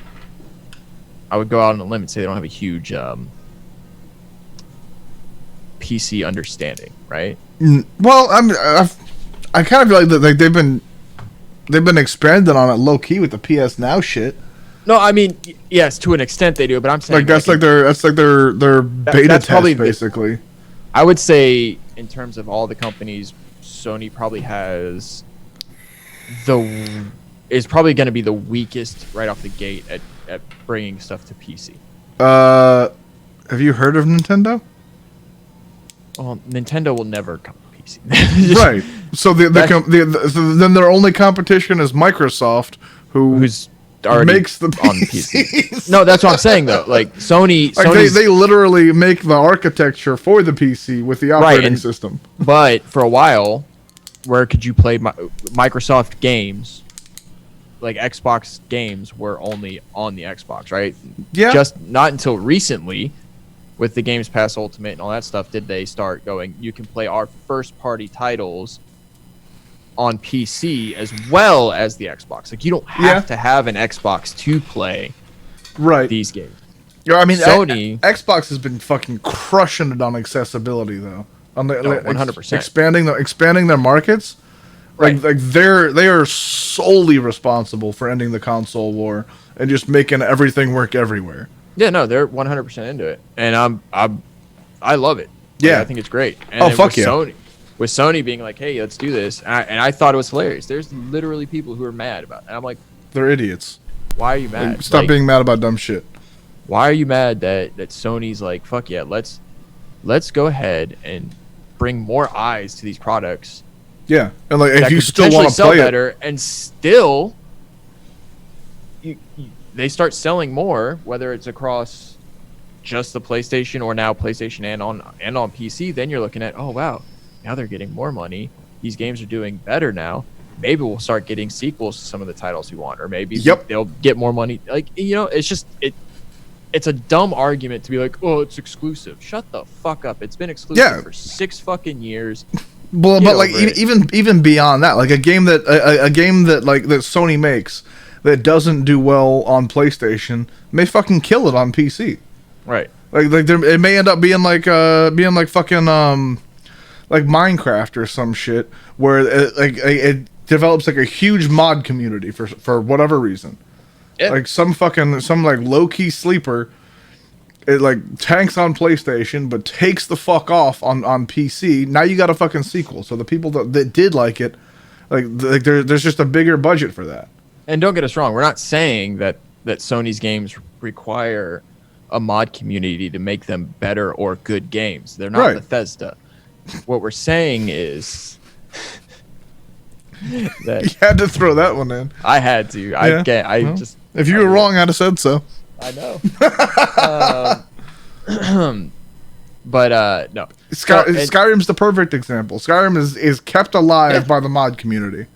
I would go out on a limb and say they don't have a huge PC understanding, right? Well, I kind of feel like that, like they've been expanding on it low key with the PS Now shit. No, I mean, yes, to an extent they do, but I'm saying like that's like their beta test probably basically. I would say in terms of all the companies, Sony probably has is probably going to be the weakest right off the gate at bringing stuff to PC. Have you heard of Nintendo? Well, Nintendo will never come to PC. Right. So so then their only competition is Microsoft, who's already makes the PCs. On PC. No, that's what I'm saying though. Like Sony, they literally make the architecture for the PC with the operating system. But for a while, where could you play Microsoft games? Like Xbox games were only on the Xbox, right? Yeah. Just not until recently, with the Games Pass Ultimate and all that stuff, did they start going, you can play our first-party titles on PC as well as the Xbox. Like, you don't have to have an Xbox to play these games. Yeah, I mean, Sony... Xbox has been fucking crushing it on accessibility, though. On the 100%. Expanding their markets. Like they are solely responsible for ending the console war and just making everything work everywhere. Yeah, no, they're 100% into it, and I love it. Like, yeah, I think it's great. And fuck yeah! With Sony being like, hey, let's do this, and I thought it was hilarious. There's literally people who are mad about it, and I'm like, they're idiots. Why are you mad? Like, stop being mad about dumb shit. Why are you mad that Sony's like, fuck yeah, let's go ahead and bring more eyes to these products. Yeah, and like if you still want to play better, and still, they start selling more, whether it's across just the PlayStation or now PlayStation and on PC. Then you're looking at, oh wow, now they're getting more money. These games are doing better now. Maybe we'll start getting sequels to some of the titles we want, or maybe they'll get more money. Like, you know, it's just it's a dumb argument to be like, oh, it's exclusive. Shut the fuck up. It's been exclusive for 6 fucking years. Well, but like even beyond that, like a game that like that Sony makes that doesn't do well on PlayStation may fucking kill it on PC. Right. Like it may end up being like fucking like Minecraft or some shit where it develops like a huge mod community for whatever reason. Yeah. Like some like low key sleeper. It like tanks on PlayStation, but takes the fuck off on PC. Now you got a fucking sequel. So the people that did like it, like there's just a bigger budget for that. And don't get us wrong, we're not saying that Sony's games require a mod community to make them better or good games. They're not Bethesda. What we're saying is that you had to throw that one in. I had to. Yeah. If you were wrong, I'd have said so. I know. But no. Skyrim's the perfect example. Skyrim is kept alive by the mod community.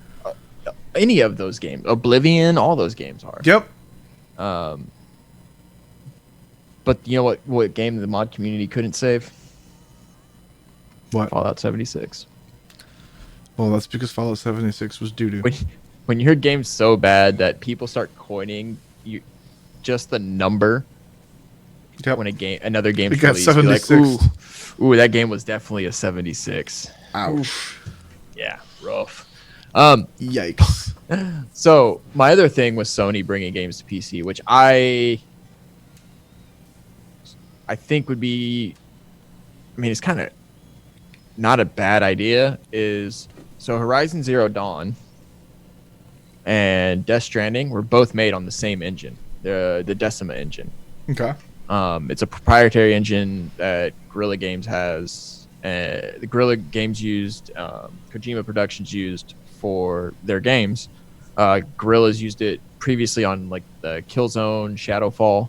Any of those games, Oblivion, all those games are. Yep. But you know what game the mod community couldn't save? What? Fallout 76. Well, that's because Fallout 76 was doo-doo. When your game's so bad that people start coining you just the number. Yep. When another game's it got released, 76. Like, ooh, that game was definitely a 76. Ouch. Yeah, rough. Yikes. So my other thing was Sony bringing games to PC, which I think would be, I mean, it's kind of not a bad idea. So Horizon Zero Dawn and Death Stranding were both made on the same engine, the Decima engine. Okay. It's a proprietary engine that Guerrilla Games has. The Guerrilla Games used, Kojima Productions used for their games. Guerrilla's used it previously on like the Killzone, Shadowfall,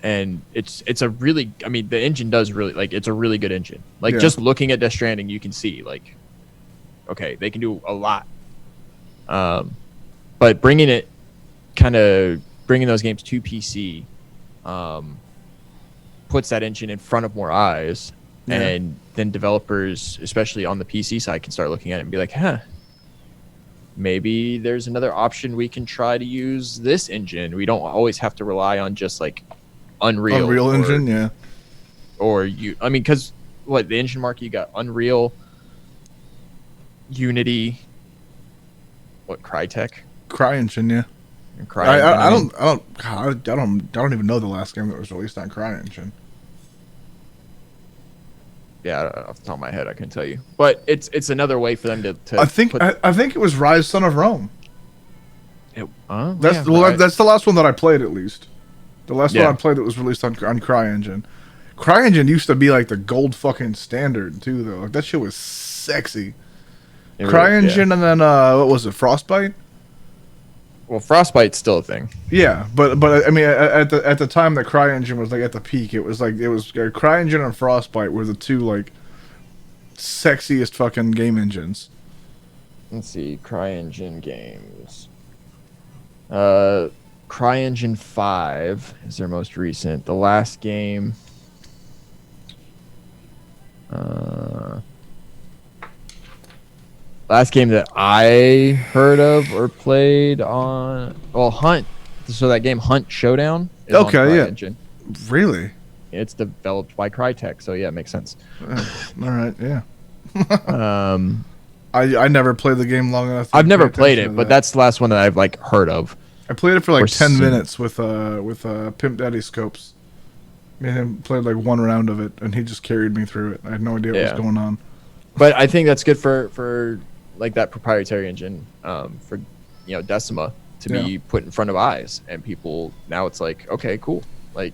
and it's a really, I mean, the engine does really, like, it's a really good engine. Like, just looking at Death Stranding, you can see like, okay, they can do a lot. But bringing those games to PC puts that engine in front of more eyes, and then developers, especially on the PC side, can start looking at it and be like, huh, maybe there's another option we can try to use this engine. We don't always have to rely on just like Unreal Engine, yeah. Or I mean, because what the engine market, you got Unreal, Unity, what, CryEngine, yeah. I don't even know the last game that was released on CryEngine. Yeah, off the top of my head, I can tell you, but it's another way for them to. I think it was Rise: Son of Rome. That's that's the last one that I played, at least. The last one I played that was released on CryEngine. CryEngine used to be like the gold fucking standard too, though. Like, that shit was sexy. CryEngine, and then what was it, Frostbite? Well, Frostbite's still a thing. Yeah, but I mean, at the time that CryEngine was like at the peak, it was CryEngine and Frostbite were the two like sexiest fucking game engines. Let's see, CryEngine games. CryEngine 5 is their most recent. The last game. Last game that I heard of or played on, Hunt. So that game Hunt Showdown is on CryEngine. Really? It's developed by Crytek, so yeah, it makes sense. All right, yeah. I never played the game long enough. I've never played it, but that's the last one that I've like heard of. I played it for like 10 minutes with Pimp Daddy Scopes. Me and him played like one round of it, and he just carried me through it. I had no idea what was going on. But I think that's good for like that proprietary engine, for Decima to be put in front of eyes, and people now it's like, okay, cool. Like,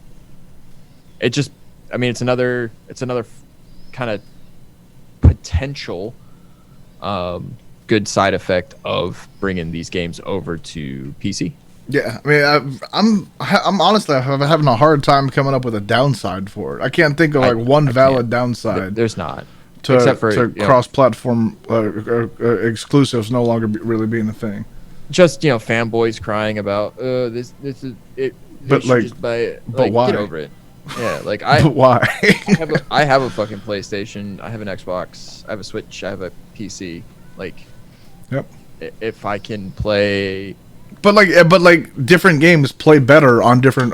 it just, I mean, it's another kind of potential good side effect of bringing these games over to PC. Yeah, I mean, I'm honestly having a hard time coming up with a downside for it. I can't think of one valid downside. There's not. Except for cross-platform exclusives no longer really being a thing. Just fanboys crying about this is it. But like, just buy it. But like, why? Get over it. Yeah, like I. But why? I have a fucking PlayStation. I have an Xbox. I have a Switch. I have a PC. Like, yep. If I can play. But like different games play better on different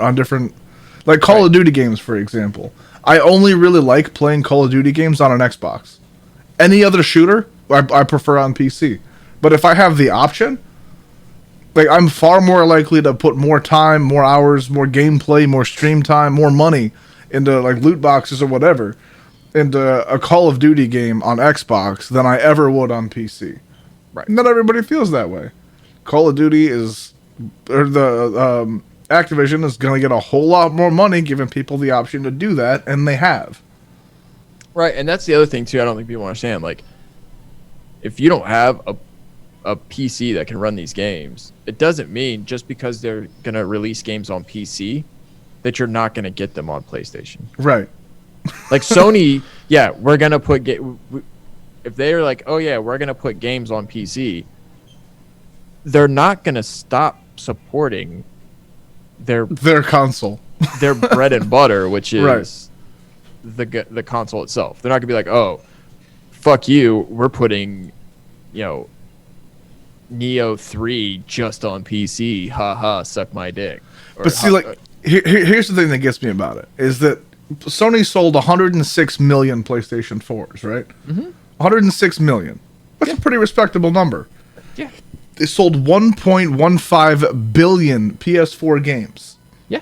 like Call of Duty games, for example. I only really like playing Call of Duty games on an Xbox. Any other shooter, I prefer on PC. But if I have the option, like, I'm far more likely to put more time, more hours, more gameplay, more stream time, more money into like loot boxes or whatever into a Call of Duty game on Xbox than I ever would on PC. Right. Not everybody feels that way. Call of Duty Activision is going to get a whole lot more money giving people the option to do that, and they have. Right, and that's the other thing, too, I don't think people understand. Like, if you don't have a PC that can run these games, it doesn't mean just because they're going to release games on PC that you're not going to get them on PlayStation. Right. Like, Sony, yeah, we're going to put... if they're like, oh, yeah, we're going to put games on PC, they're not going to stop supporting their console, their bread and butter, which is Right. the console itself. They're not gonna be like, oh, fuck you, we're putting, Neo 3 just on PC. Haha, suck my dick. Or, But see, like, here's the thing that gets me about it is that Sony sold 106 million PlayStation 4s, right? Mm-hmm. 106 million. That's a pretty respectable number. Yeah. They sold 1.15 billion PS4 games. Yeah.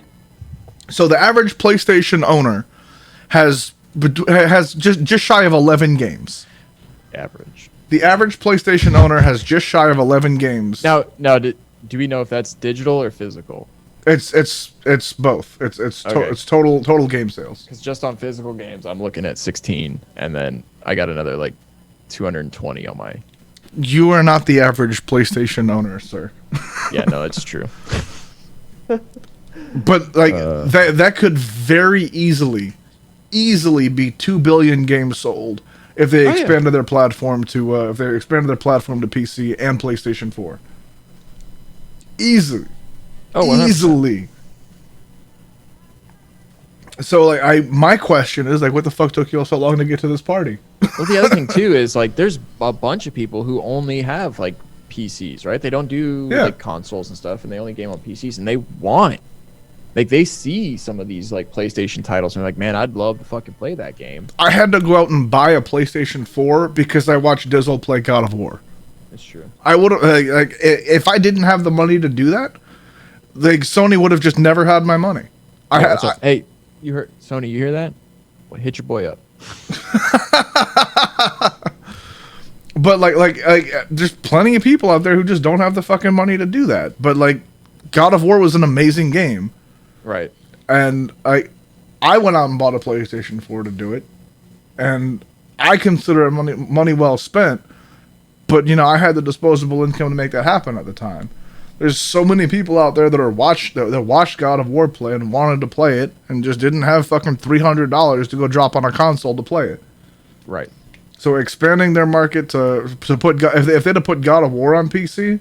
So the average PlayStation owner has just shy of 11 games. Average. The average PlayStation owner has just shy of 11 games. Now, do we know if that's digital or physical? It's both. It's total game sales. Because just on physical games, I'm looking at 16, and then I got another like 220 on my. You are not the average PlayStation owner, sir. Yeah, no, that's true. But like that could very easily be 2 billion games sold if they expanded their platform to PC and PlayStation 4. Easily. Oh, 100%. Easily. So like my question is like, what the fuck took you all so long to get to this party? Well, the other thing too is like there's a bunch of people who only have like PCs, right? They don't do like consoles and stuff, and they only game on PCs, and they see some of these like PlayStation titles, and they're like, man, I'd love to fucking play that game. I had to go out and buy a PlayStation 4 because I watched Dizzle play God of War. That's true. I would have like if I didn't have the money to do that, like Sony would have just never had my money. Hey, you heard Sony? You hear that? Well, hit your boy up. But like there's plenty of people out there who just don't have the fucking money to do that. But like God of War was an amazing game. Right. And I went out and bought a PlayStation 4 to do it. And I consider it money well spent. But you know, I had the disposable income to make that happen at the time. There's so many people out there that watched God of War play and wanted to play it and just didn't have fucking $300 to go drop on a console to play it. Right. So expanding their market to put if they'd have put God of War on PC,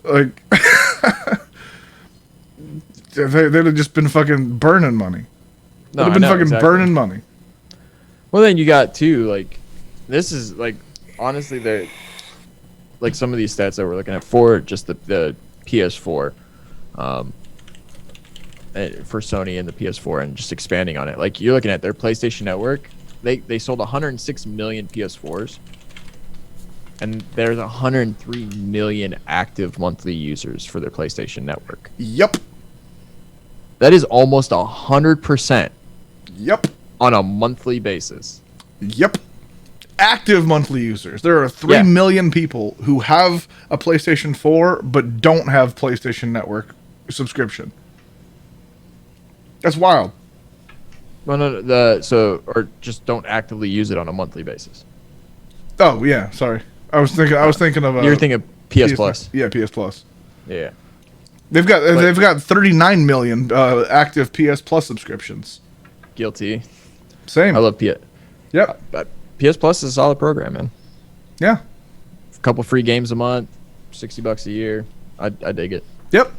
like they'd have just been fucking burning money. No, they'd have been fucking burning money. Well, then you got too like this is like honestly they're like some of these stats that we're looking at for just the PS4, for Sony and the PS4 and just expanding on it. Like you're looking at their PlayStation Network. They sold 106 million PS4s, and there's 103 million active monthly users for their PlayStation Network. Yep. That is almost 100%. Yep. On a monthly basis. Yep. Active monthly users. There are 3 million people who have a PlayStation 4 but don't have PlayStation Network subscription. That's wild. Well, no, or just don't actively use it on a monthly basis. Oh yeah, sorry. I was thinking of. You're thinking of PS Plus. Yeah, PS Plus. Yeah. They've got 39 million active PS Plus subscriptions. Guilty. Same. I love PS. Yep. PS Plus is a solid program, man. Yeah. A couple free games a month, $60 a year. I dig it. Yep.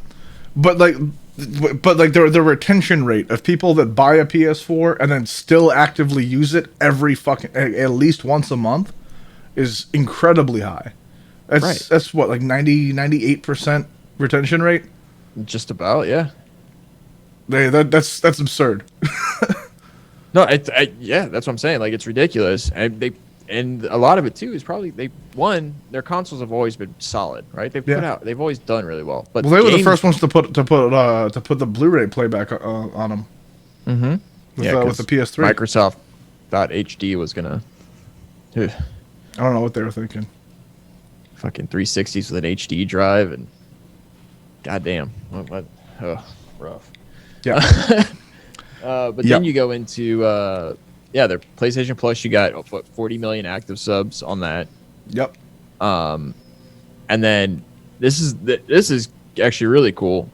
But the retention rate of people that buy a PS4 and then still actively use it every fucking at least once a month is incredibly high. That's what, like 98% retention rate? Just about, yeah. That's absurd. No, yeah, that's what I'm saying. Like, it's ridiculous, and a lot of it too is probably their consoles have always been solid, right? They've always done really well. But they were the first ones to put the Blu-ray playback on them. Mm-hmm. With the PS3, Microsoft.HD was gonna. I don't know what they were thinking. Fucking 360s with an HD drive and. Goddamn, what? Oh, rough. Yeah. But then you go into their PlayStation Plus. You got 40 million active subs on that. Yep. And then this is actually really cool.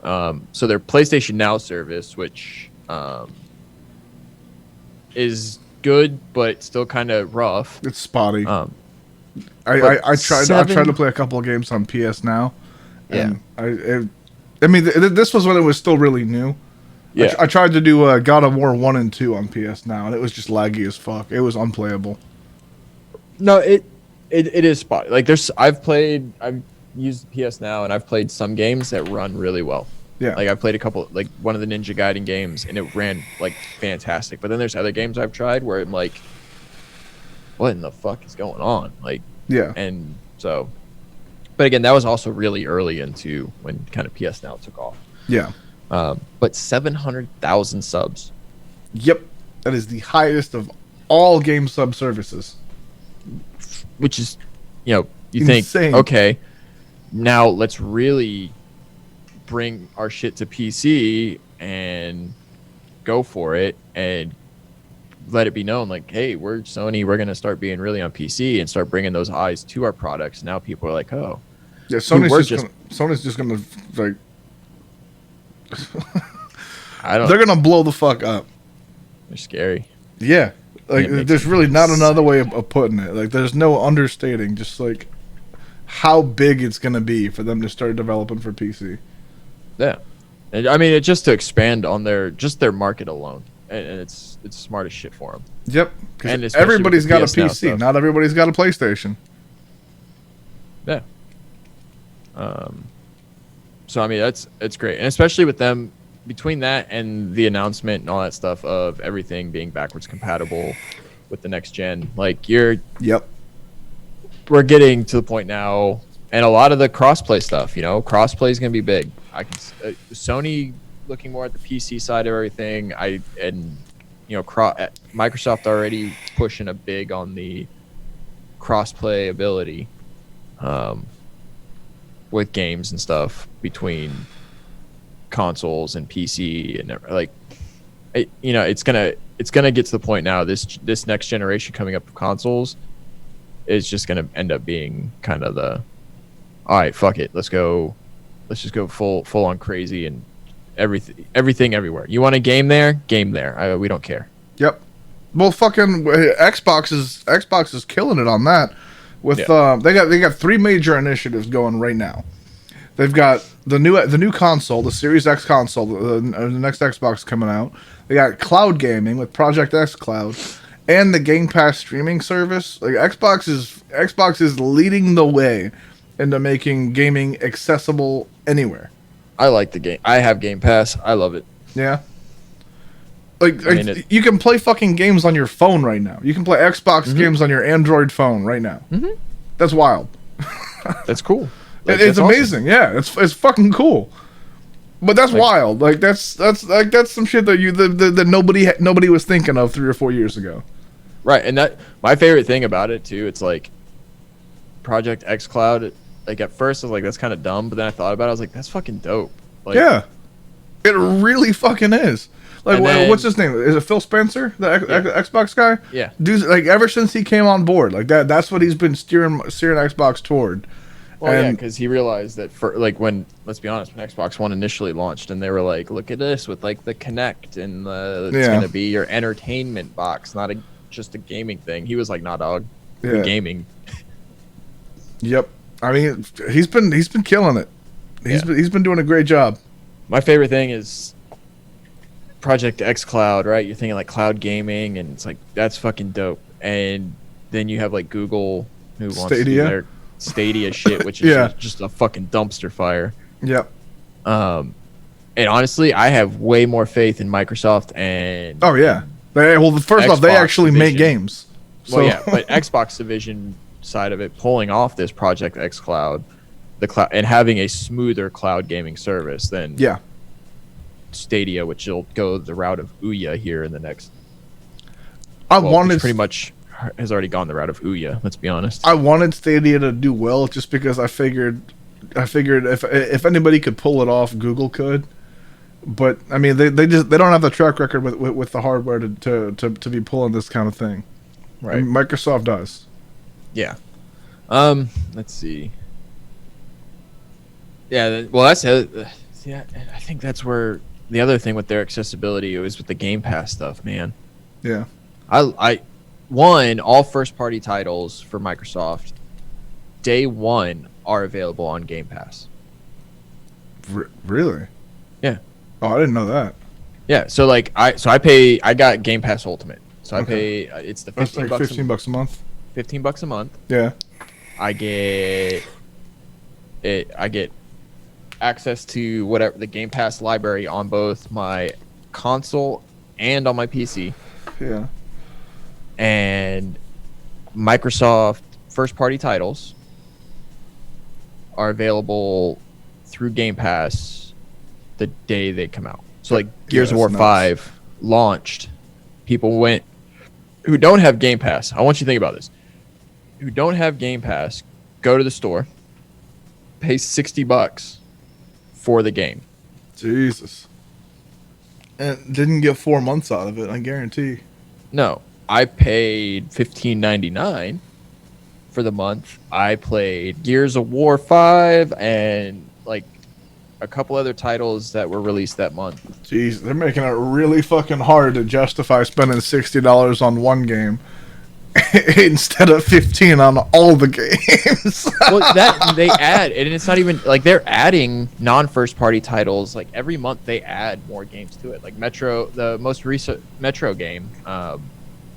So their PlayStation Now service, which is good but still kind of rough. It's spotty. I tried to play a couple of games on PS Now. And I mean, this was when it was still really new. Yeah. I tried to do God of War 1 and 2 on PS Now, and it was just laggy as fuck. It was unplayable. No, it is spot. Like I've used PS Now, and I've played some games that run really well. Yeah. Like I've played a couple, like one of the Ninja Gaiden games, and it ran like fantastic. But then there's other games I've tried where I'm like, what in the fuck is going on? Like, yeah. And so, but again, that was also really early into when kind of PS Now took off. Yeah. But 700,000 subs. Yep. That is the highest of all game sub services. Which is, you Insane. think, okay, now let's really bring our shit to PC and go for it and let it be known, like, hey, we're Sony, we're going to start being really on PC and start bringing those eyes to our products. Now people are like, oh. Yeah, Sony's just going to, like, they're going to blow the fuck up. They're scary. Yeah. Like, there's really not another way of putting it. Like, there's no understating just, like, how big it's going to be for them to start developing for PC. Yeah. And, I mean, it's just to expand on their market alone. And it's smart as shit for them. Yep. Because everybody's got a PC. Not everybody's got a PlayStation. Yeah. So, I mean, it's great. And especially with them, between that and the announcement and all that stuff of everything being backwards compatible with the next gen, like we're getting to the point now, and a lot of the crossplay stuff, crossplay is going to be big. Sony looking more at the PC side of everything. Microsoft already pushing a big on the crossplay ability, with games and stuff between consoles and PC and like, it's gonna get to the point now. This next generation coming up of consoles is just gonna end up being kind of the, all right, fuck it, let's just go full on crazy and everything everywhere. You want a game there? We don't care. Yep. Well, fucking Xbox is killing it on that. With they got 3 major initiatives going right now. They've got the new console, the Series X console, the next Xbox coming out. They got cloud gaming with Project X Cloud, and the Game Pass streaming service. Like Xbox is leading the way into making gaming accessible anywhere. I like the game. I have Game Pass. I love it. Yeah. You can play fucking games on your phone right now. You can play Xbox games on your Android phone right now. Mm-hmm. That's wild. That's cool. It's amazing. Awesome. Yeah, it's fucking cool. But that's wild. Like that's some shit that nobody was thinking of 3 or 4 years ago. Right, and that my favorite thing about it too. It's like Project X Cloud. Like at first I was like, that's kind of dumb, but then I thought about it. I was like, that's fucking dope. Like, yeah, it really fucking is. Like, what's his name? Is it Phil Spencer, the Xbox guy? Yeah. Dude, like ever since he came on board, like that's what he's been steering Xbox toward. Well, yeah, because he realized that when, let's be honest, when Xbox One initially launched, and they were like, look at this with like the Kinect and it's gonna be your entertainment box, not just a gaming thing. He was like, nah, dog, gaming. Yep. I mean, he's been killing it. He's been doing a great job. My favorite thing is Project X Cloud, right? You're thinking like cloud gaming, and it's like that's fucking dope. And then you have like Google, who wants to do their Stadia shit, which is just a fucking dumpster fire. Yep. And honestly, I have way more faith in Microsoft and first off, they actually make games. So. Well, yeah, but Xbox division side of it, pulling off this Project X Cloud, the cloud, and having a smoother cloud gaming service than Stadia, which will go the route of Ouya here in the next. Pretty much has already gone the route of Ouya. Let's be honest. I wanted Stadia to do well just because I figured if anybody could pull it off, Google could. But I mean, they don't have the track record with the hardware to be pulling this kind of thing. Right. I mean, Microsoft does. Yeah. Let's see. Yeah. Well, that's yeah. I think that's where the other thing with their accessibility is with the Game Pass stuff, man. Yeah. All first-party titles for Microsoft, day one are available on Game Pass. Really? Yeah. Oh, I didn't know that. Yeah. So like I got Game Pass Ultimate. So I pay it's the That's like $15 a month. $15 a month. Yeah. I get access to whatever the Game Pass library on both my console and on my PC. Yeah. And Microsoft first party titles are available through Game Pass the day they come out. So like Gears of War 5 launched, people went who don't have Game Pass. I want you to think about this. Who don't have Game Pass, go to the store, pay $60 for the game. Jesus. And didn't get 4 months out of it, I guarantee. No, I paid $15.99 for the month. I played Gears of War 5 and like a couple other titles that were released that month. Jeez, they're making it really fucking hard to justify spending $60 on one game instead of $15 on all the games. Well, that they add, and it's not even like they're adding non-first party titles. Like every month, they add more games to it. Like Metro, the most recent Metro game,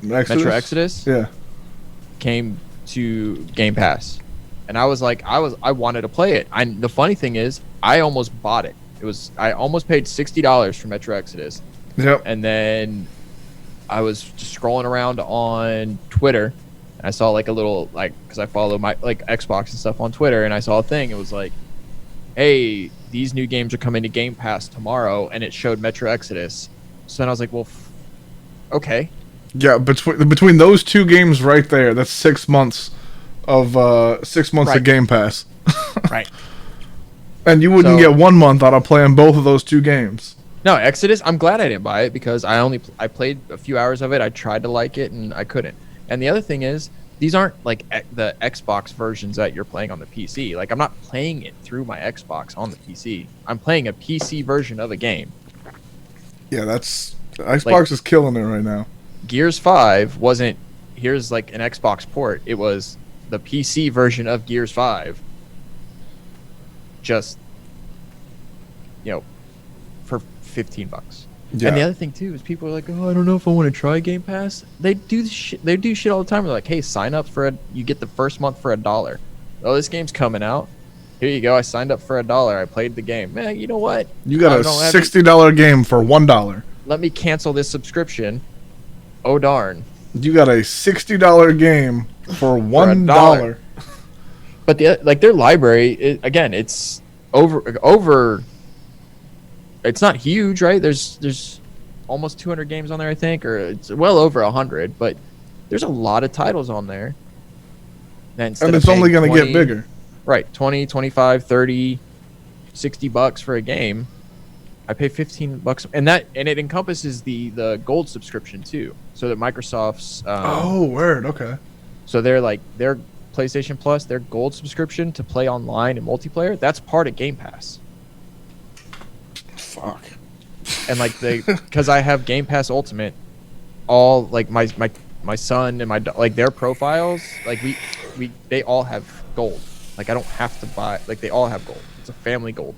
Metro Exodus, yeah, came to Game Pass, and I wanted to play it. The funny thing is, I almost bought it. I almost paid $60 for Metro Exodus. Yep. And then I was just scrolling around on Twitter, and I saw like a little because I follow my like Xbox and stuff on Twitter, and I saw a thing. It was like, "Hey, these new games are coming to Game Pass tomorrow," and it showed Metro Exodus. So then I was like, "Well, okay." Yeah, between those two games right there, that's 6 months of of Game Pass. Right. And you wouldn't get 1 month out of playing both of those two games. No, Exodus, I'm glad I didn't buy it because I played a few hours of it. I tried to like it and I couldn't. And the other thing is, these aren't like the Xbox versions that you're playing on the PC. Like I'm not playing it through my Xbox on the PC. I'm playing a PC version of a game. Yeah, Xbox is killing it right now. Gears 5 wasn't here's like an Xbox port. It was the PC version of Gears 5. Just for $15. Yeah. And the other thing too is people are like, "Oh, I don't know if I want to try Game Pass." They do shit. They do shit all the time. They're like, "Hey, sign up you get the first month for $1. Oh, this game's coming out. Here you go. I signed up for $1. I played the game. Man, you know what? You got a $60 game for $1. Let me cancel this subscription. Oh darn! You got a $60 game for $1. But their library it's over. It's not huge, right? There's almost 200 games on there, I think, or it's well over 100. But there's a lot of titles on there. And it's only going to get bigger. Right, 20, 25, 30, $60 for a game. I pay $15, and it encompasses the gold subscription too. So that Microsoft's word, okay. So they're like their PlayStation Plus, their gold subscription to play online and multiplayer, that's part of Game Pass. Fuck. And like because I have Game Pass Ultimate, all like my son and their profiles, like they all have gold. Like I don't have to buy, like they all have gold. It's a family gold.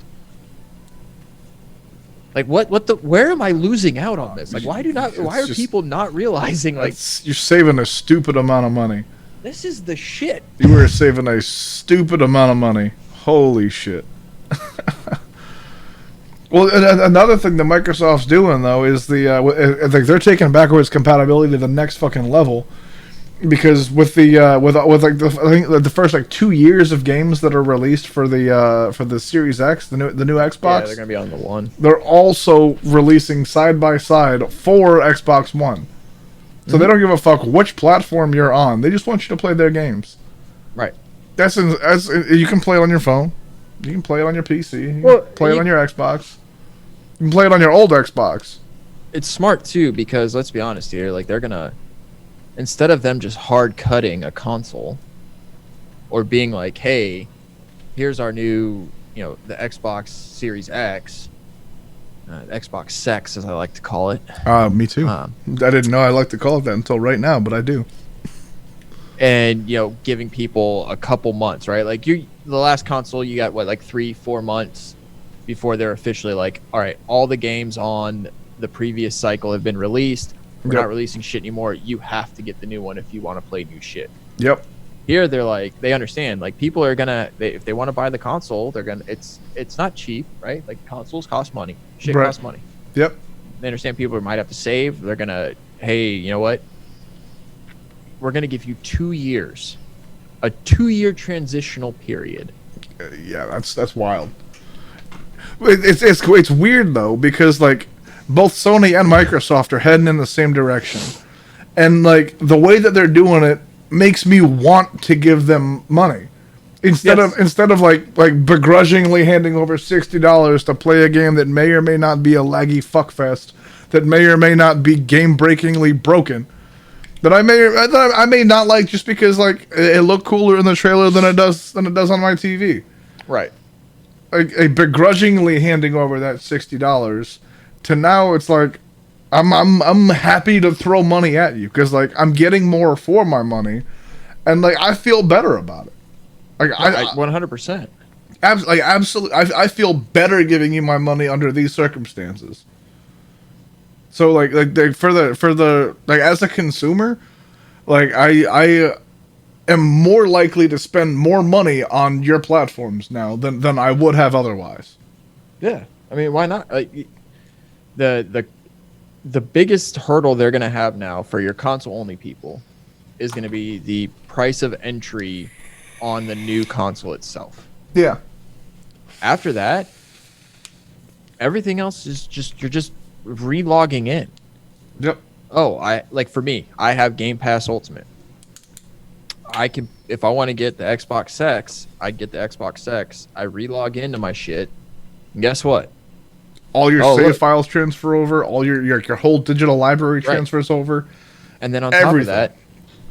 Like where am I losing out on this? Like why are people not realizing like you're saving a stupid amount of money. This is the shit. You were saving a stupid amount of money. Holy shit. Well, another thing that Microsoft's doing though is they're taking backwards compatibility to the next fucking level. Because with I think the first like 2 years of games that are released for the Series X, the new Xbox, yeah, they're gonna be on the One. They're also releasing side by side for Xbox One, so they don't give a fuck which platform you're on. They just want you to play their games. Right. That's you can play it on your phone, you can play it on your PC, you can play it on your Xbox, you can play it on your old Xbox. It's smart too because let's be honest here, like they're gonna. Instead of them just hard cutting a console or being like, hey, here's our new, the Xbox Series X, Xbox Sex, as I like to call it. Me too. I didn't know I like to call it that until right now, but I do. And, giving people a couple months, right? Like the last console, you got what, like 3-4 months before they're officially like, all right, all the games on the previous cycle have been released. We're not releasing shit anymore. You have to get the new one if you want to play new shit. Yep. Here they're like, they understand, like people are gonna, if they want to buy the console, they're gonna, it's not cheap, right? Like consoles cost money, shit costs money. Yep. They understand people might have to save. They're gonna, hey, you know what? We're gonna give you 2 years, a 2-year transitional period. Yeah, that's wild. It's weird though, because like both Sony and Microsoft are heading in the same direction, and like the way that they're doing it makes me want to give them money instead of like begrudgingly handing over $60 to play a game that may or may not be a laggy fuckfest, that may or may not be game breakingly broken, that I may not like just because like it looked cooler in the trailer than it does on my TV. Right. A begrudgingly handing over that $60 to now it's like I'm happy to throw money at you because like I'm getting more for my money, and like I feel better about it. Like I 100%. Absolutely, I feel better giving you my money under these circumstances. So like for the like as a consumer, like I am more likely to spend more money on your platforms now than I would have otherwise. Yeah, I mean, why not? The biggest hurdle they're going to have now for your console-only people is going to be the price of entry on the new console itself. Yeah. After that, everything else is you're just re-logging in. Yep. Oh, for me, I have Game Pass Ultimate. I can, if I want to get the Xbox X, I get the Xbox X. I re-log into my shit, and guess what? All your save files transfer over. All your whole digital library transfers over. And then on top of that,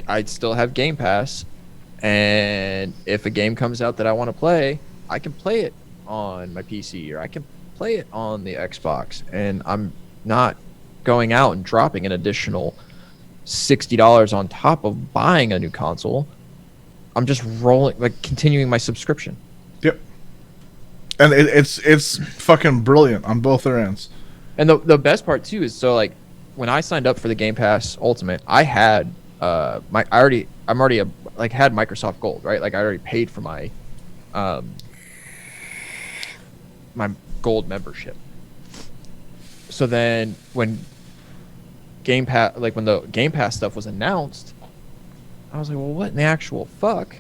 I'd still have Game Pass. And if a game comes out that I want to play, I can play it on my PC or I can play it on the Xbox. And I'm not going out and dropping an additional $60 on top of buying a new console. I'm just continuing my subscription. Yep. And it's fucking brilliant on both their ends. And the best part too is, so like when I signed up for the Game Pass Ultimate, I had had Microsoft Gold, right? Like I already paid for my my Gold membership. So then when Game Pass, like when the Game Pass stuff was announced, I was like, well, what in the actual fuck?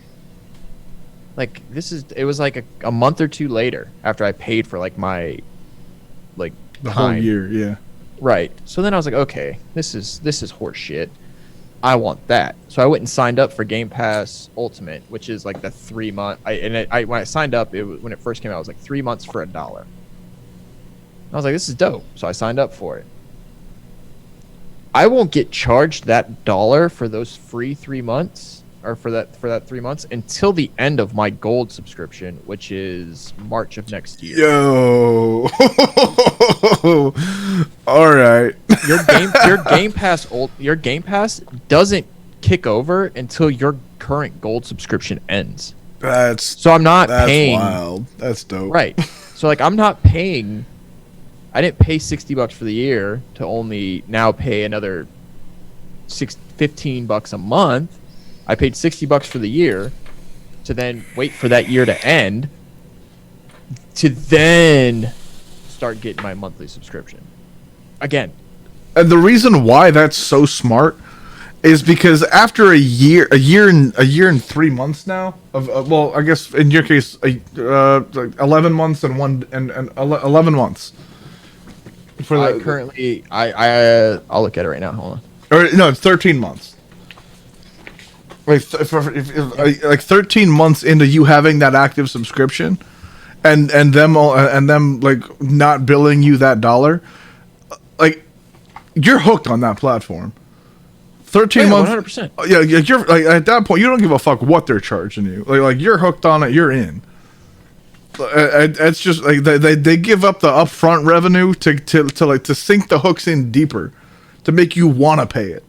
Like it was like a month or two later after I paid for like my the whole year, yeah. Right. So then I was like, okay, this is horse shit. I want that. So I went and signed up for Game Pass Ultimate, which is like the 3 month. When I signed up, when it first came out, it was like 3 months for $1. I was like, this is dope. So I signed up for it. I won't get charged that $1 for those free 3 months, or for that 3 months, until the end of my Gold subscription, which is March of next year. Yo, all right. Your Game Pass doesn't kick over until your current Gold subscription ends. So I'm not paying. That's wild. That's dope. Right. So like I'm not paying. I didn't pay $60 for the year to only now pay another $15 a month. I paid $60 for the year to then wait for that year to end to then start getting my monthly subscription. Again. And the reason why that's so smart is because after a year and 3 months now of well, I guess in your case, like 11 months and 11 months. For the, currently, I'll look at it right now. Hold on. Or no, it's 13 months. Like, like 13 months into you having that active subscription, and them like not billing you that $1, like you're hooked on that platform. 13 months, 100%. Yeah, you're like at that point you don't give a fuck what they're charging you. Like you're hooked on it. You're in. It's just like they give up the upfront revenue to sink the hooks in deeper, to make you want to pay it.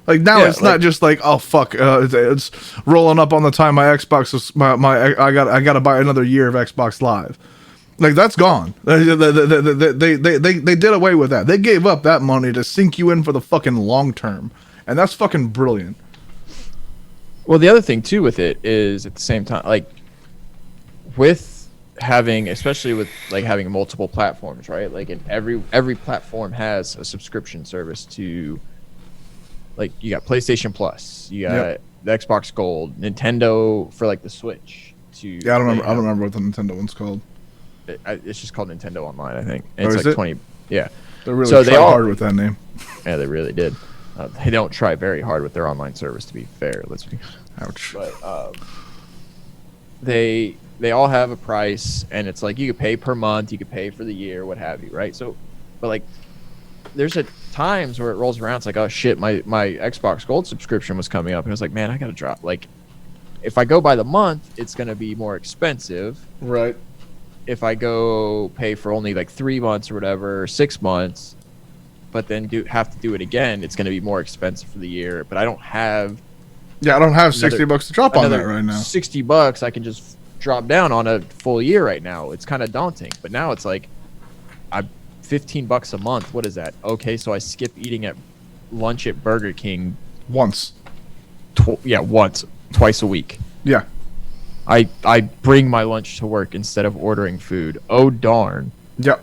Like now it's not just like, oh fuck, it's rolling up on the time my Xbox is I got to buy another year of Xbox Live. Like that's gone. They did away with that. They gave up that money to sink you in for the fucking long term, and that's fucking brilliant. Well, the other thing too with it is at the same time, like with having, especially with like having multiple platforms, right? Like in every platform has a subscription service to, like you got PlayStation Plus, you got the Xbox Gold, Nintendo for like the Switch. Yeah, I don't remember what the Nintendo one's called. It's just called Nintendo Online, I think. And it's like 20. Yeah. They really tried hard with that name. Yeah, they really did. They don't try very hard with their online service, to be fair. Let's be. Ouch. But they all have a price, and it's like you could pay per month, you could pay for the year, what have you, right? So, but like, there's times where it rolls around. It's like, oh shit, my Xbox Gold subscription was coming up, and I was like, man, I gotta drop. Like, if I go by the month, it's gonna be more expensive. Right. If I go pay for only like 3 months or whatever, 6 months, but then have to do it again, it's going to be more expensive for the year. But I don't have. Yeah, I don't have $60 to drop on that right now. $60, I can just drop down on a full year right now. It's kind of daunting. But now it's like, I'm $15 a month. What is that? Okay, so I skip eating at lunch at Burger King once. Once, twice a week. Yeah. I bring my lunch to work instead of ordering food. Oh darn. Yep.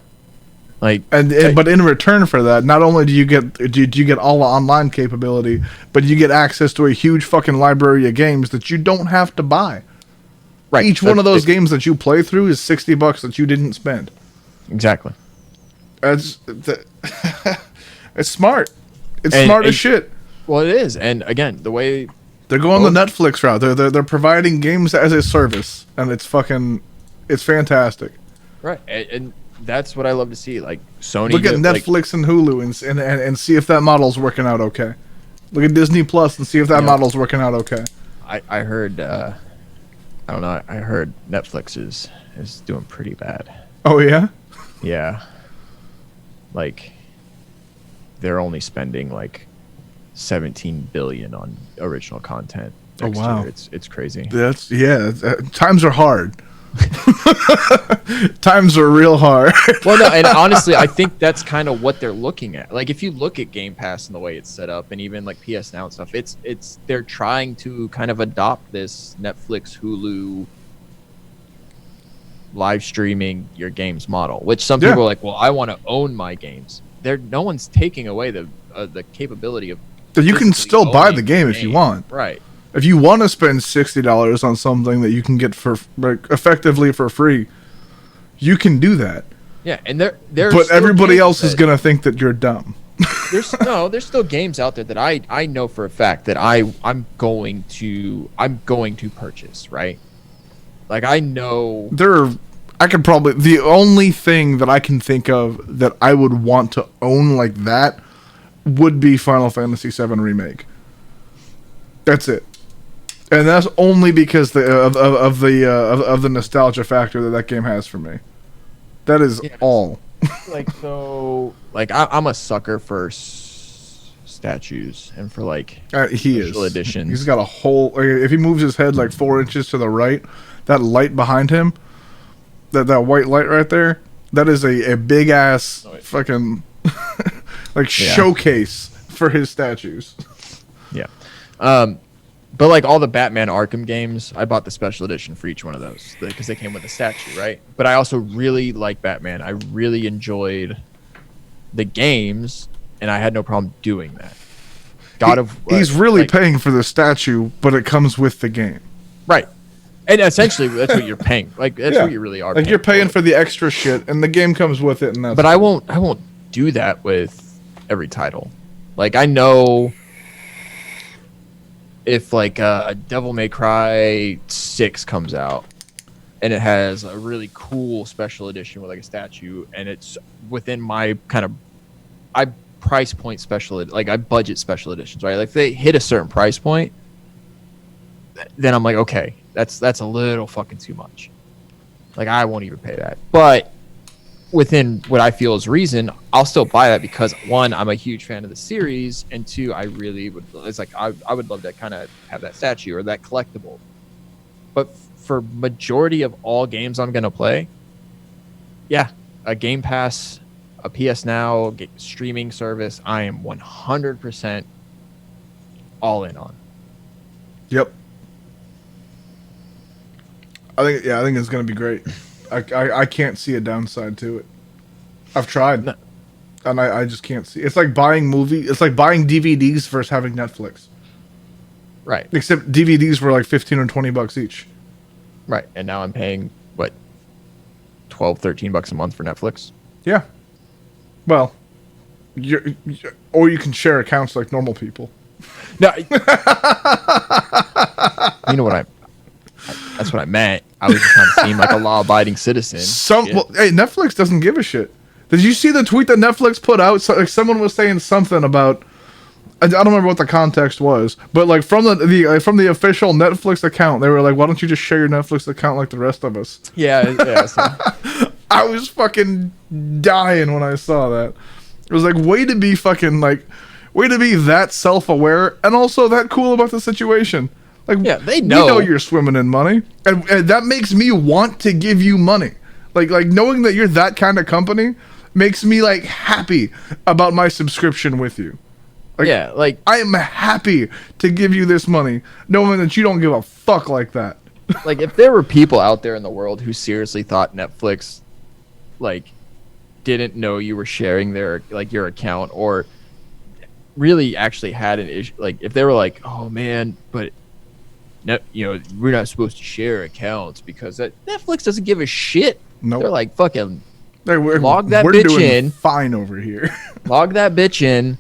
Like, but in return for that, not only do you get all the online capability, but you get access to a huge fucking library of games that you don't have to buy. Right. Each one of those games that you play through is $60 that you didn't spend. Exactly. It's smart. It's smart as shit. Well, it is. And again, the way they're going the Netflix route. They're providing games as a service, and it's fantastic. Right. And that's what I love to see. Like Sony. Look at Netflix and Hulu and see if that model's working out okay. Look at Disney Plus and see if that model's working out okay. I heard. I don't know. I heard Netflix is doing pretty bad. Oh yeah. Yeah. Like they're only spending like 17 billion on original content next year. It's crazy. Times are hard. Times are real hard. Well, no, and honestly, I think that's kind of what they're looking at. Like if you look at Game Pass and the way it's set up, and even like PS Now and stuff, it's they're trying to kind of adopt this Netflix, Hulu live streaming your games model, which some people are like, well, I want to own my games. No one's taking away the capability of. So you can still buy the game if you want. Right. If you want to spend $60 on something that you can get for effectively for free, you can do that. Yeah, and there's but everybody else is gonna think that you're dumb. There's still games out there that I know for a fact that I'm going to purchase, right? Like I know the only thing that I can think of that I would want to own like that would be Final Fantasy VII Remake. That's it, and that's only because of the nostalgia factor that game has for me. That is all. I'm a sucker for statues and for special editions. He's got a whole. If he moves his head like 4 inches to the right, that light behind him, that white light right there, that is a big ass fucking. Showcase for his statues. Yeah. But like all the Batman Arkham games, I bought the special edition for each one of those because they came with a statue, right? But I also really like Batman. I really enjoyed the games, and I had no problem doing that. He's really paying for the statue, but it comes with the game. Right. And essentially, that's what you're paying. Like that's what you really are. Like you're paying for the extra shit, and the game comes with it. And that's. But I won't do that with every title. Like I know if like a Devil May Cry 6 comes out and it has a really cool special edition with like a statue, and it's within my kind of I price point I budget special editions, right? Like if they hit a certain price point, then I'm like, okay, that's a little fucking too much. Like I won't even pay that. But within what I feel is reason, I'll still buy that because one, I'm a huge fan of the series, and two, I really would. It's like I would love to kind of have that statue or that collectible. But for majority of all games I'm gonna play, Yeah, a Game Pass, a PS Now streaming service, I am 100% all in on. Yep. I think it's gonna be great. I can't see a downside to it. I've tried, No, and I just can't see. It's like buying It's like buying DVDs versus having Netflix. right, Except DVDs were like $15 or $20 each. right. And now I'm paying, what, 12, $13 a month for Netflix? Yeah. Well, or you can share accounts like normal people. No, you know what that's what I meant. I was just trying to seem like a law-abiding citizen. Well, hey, Netflix doesn't give a shit. Did you see the tweet that Netflix put out? So, like, someone was saying something about. I don't remember what the context was, but like from the official Netflix account, they were like, "Why don't you just share your Netflix account like the rest of us?" Yeah. So. I was fucking dying when I saw that. It was like, way to be that self-aware and also that cool about the situation. Like, Yeah, they we know. know you're swimming in money, and that makes me want to give you money. Like knowing that you're that kind of company makes me like happy about my subscription with you. Like, Yeah, like I am happy to give you this money, knowing that you don't give a fuck like that. like if there were people out there in the world who seriously thought Netflix like didn't know you were sharing their like your account, or really actually had an issue, like if they were like, oh man, but we're not supposed to share accounts because Netflix doesn't give a shit. Nope. They're like, fucking Hey, log that we're bitch doing in. fine over here. Log that bitch in,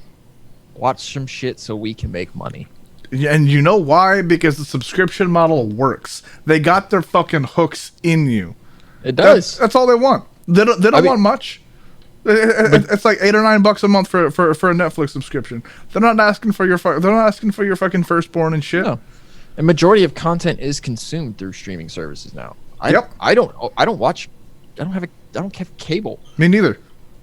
watch some shit so we can make money. And you know why? Because the subscription model works. They got their fucking hooks in you. It does. That's all they want. They don't want much. It's like $8 or $9 a month for a Netflix subscription. They're not asking for your fucking firstborn and shit. No. And majority of content is consumed through streaming services now. Yep. I don't have cable. Me neither.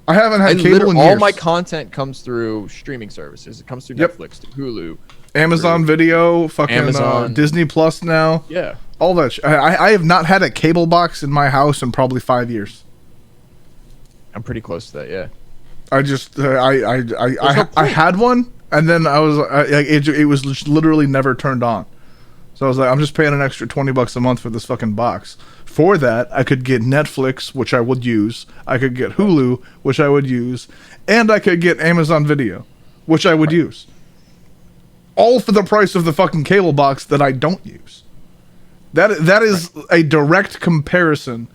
I haven't had cable in years. All my content comes through streaming services. It comes through Netflix, Hulu, Amazon Video, fucking Amazon. Disney Plus now. Yeah. All that. I have not had a cable box in my house in probably 5 years. I'm pretty close to that. Yeah. I just I had one, and then I was it was literally never turned on. So I was like, I'm just paying an extra $20 a month for this fucking box. For that, I could get Netflix, which I would use. I could get Hulu, which I would use, and I could get Amazon Video, which I would use. All for the price of the fucking cable box that I don't use. That is a direct comparison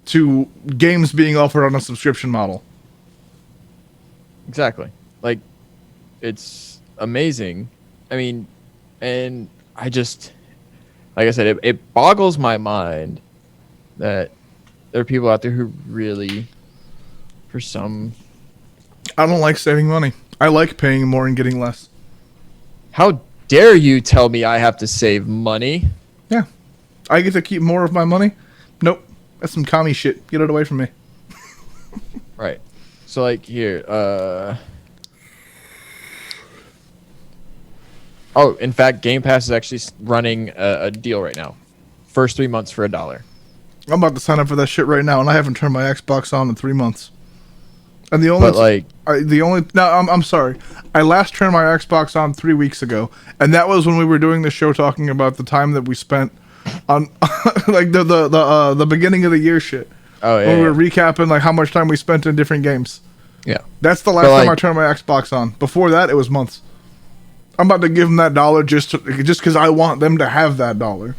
to games being offered on a subscription model. Exactly. Like, it's amazing. I mean, and I just, like I said, it boggles my mind that there are people out there who really, for some... I don't like saving money. I like paying more and getting less. How dare you tell me I have to save money? Yeah. I get to keep more of my money? Nope. That's some commie shit. Get it away from me. Right. So, like, here, oh, in fact, Game Pass is actually running a deal right now. First 3 months for $1. I'm about to sign up for that shit right now, and I haven't turned my Xbox on in 3 months. And the only, I'm sorry. I last turned my Xbox on 3 weeks ago, and that was when we were doing the show talking about the time that we spent on, like the beginning of the year shit. Oh yeah. When we were recapping like how much time we spent in different games. Yeah. That's the last time I turned my Xbox on. Before that, it was months. I'm about to give them that $1 just because I want them to have that $1.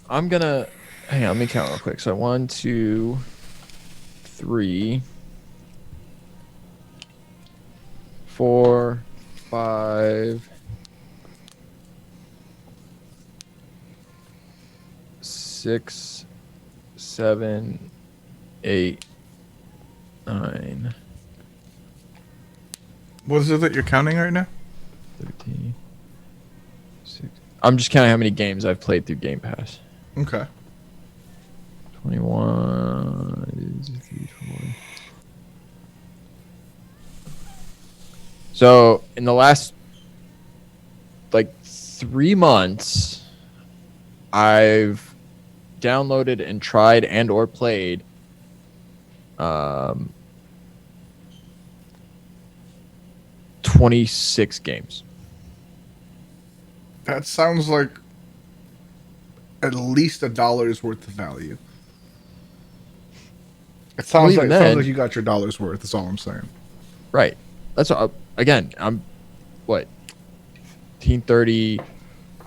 I'm gonna hang on. Let me count real quick. So 1, 2, 3, 4, 5, 6, 7, 8, 9. What is it that you're counting right now? 13, 6. I'm just counting how many games I've played through Game Pass. Okay. 21. 20. So in the last like 3 months, I've downloaded and tried and or played Um, 26 games. That sounds like at least $1 worth of value. It sounds even like then, you got your dollar's worth. That's all I'm saying. right. That's again. I'm what 1530.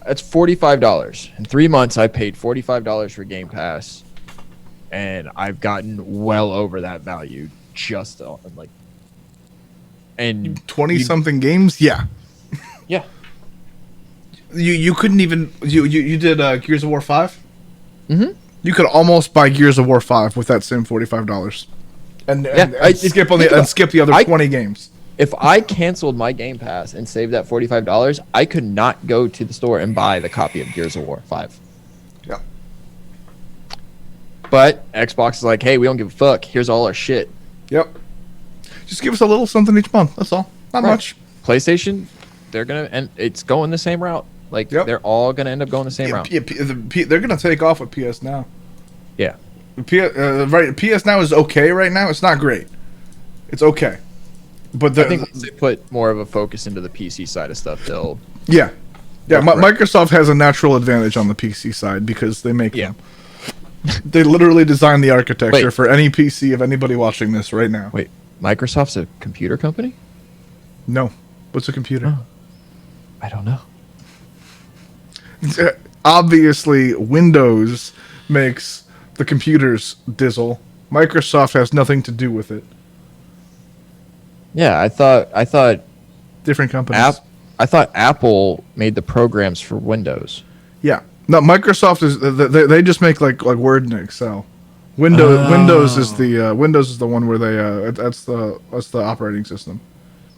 That's $45. In 3 months, I paid $45 for Game Pass, and I've gotten well over that value just like. And 20 something games, yeah. Yeah. You couldn't even you did Gears of War 5? Mm-hmm. You could almost buy Gears of War 5 with that same $45. And skip the other 20 games. If I canceled my Game Pass and saved that $45, I could not go to the store and buy the copy of Gears of War 5. Yeah. But Xbox is like, hey, we don't give a fuck. Here's all our shit. Yep. Just give us a little something each month. That's all. Not much. PlayStation, and it's going the same route. Like, they're all going to end up going the same route. They're going to take off with PS Now. Yeah. PS Now is okay right now. It's not great. It's okay. But I think once they put more of a focus into the PC side of stuff, they'll... Yeah. Microsoft has a natural advantage on the PC side because they make them. They literally designed the architecture for any PC of anybody watching this right now. Wait, Microsoft's a computer company? No. What's a computer? Oh. I don't know. Obviously, Windows makes the computers Dizzle. Microsoft has nothing to do with it. Yeah, I thought different companies. I thought Apple made the programs for Windows. Yeah. No, Microsoft is they just make like Word and Excel. Windows is the one where they that's the operating system.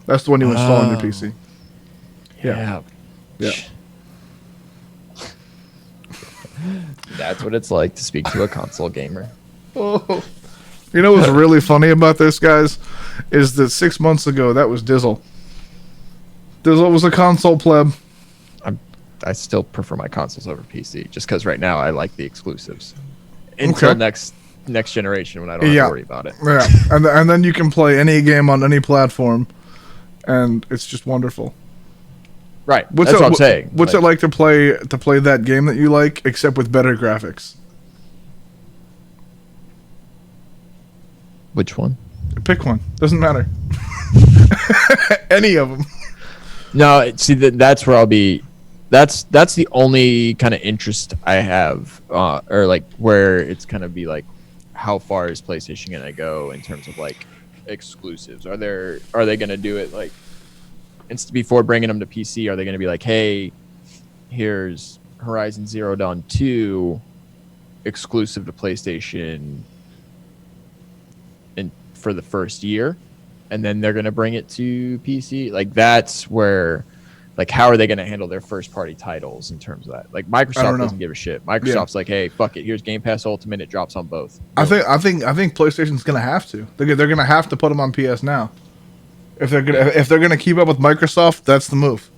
That's the one you install on your PC. Yeah. That's what it's like to speak to a console gamer. Oh. You know what's really funny about this, guys, is that 6 months ago that was Dizzle. Dizzle was a console pleb. I still prefer my consoles over PC, just because right now I like the exclusives. Until next generation when I don't have to worry about it. Yeah, and then you can play any game on any platform, and it's just wonderful. Right. That's what I'm saying. What's it like to play that game that you like, except with better graphics? Which one? Pick one. Doesn't matter. Any of them. No, see, that's where I'll be. That's the only kind of interest I have, or like where it's kind of be like, how far is PlayStation gonna go in terms of like exclusives? Are they gonna do it like before bringing them to PC? Are they gonna be like, hey, here's Horizon Zero Dawn 2 exclusive to PlayStation for the first year, and then they're going to bring it to PC? Like, that's where, like, how are they going to handle their first party titles in terms of that? Like, Microsoft doesn't give a shit. Microsoft's like, hey, fuck it, here's Game Pass Ultimate, it drops on both. I think PlayStation's going to have to. They're going to have to put them on PS Now. If they're going to keep up with Microsoft, that's the move.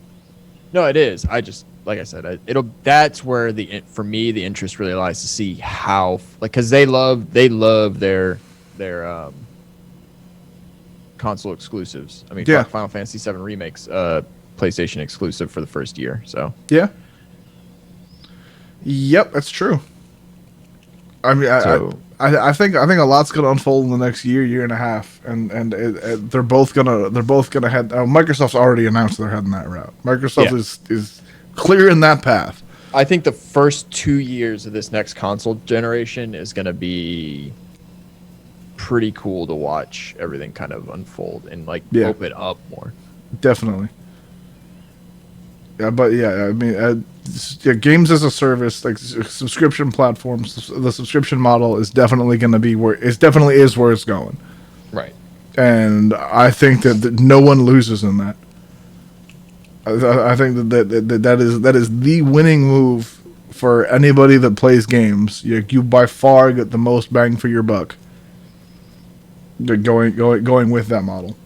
No, it is. I just, like I said, that's where for me the interest really lies, to see how, like, because they love their console exclusives. I mean, Final Fantasy VII Remake's PlayStation exclusive for the first year. So yep, that's true. I mean, I think a lot's gonna unfold in the next year and a half, and they're both gonna head. Microsoft's already announced they're heading that route. Microsoft is clear in that path. I think the first 2 years of this next console generation is gonna be pretty cool to watch everything kind of unfold and like open up more. Definitely. Yeah, but I mean, games as a service, like subscription platforms, the subscription model is definitely going to be where it's going. Right. And I think that no one loses in that. I think that is the winning move for anybody that plays games. You by far get the most bang for your buck. Going with that model,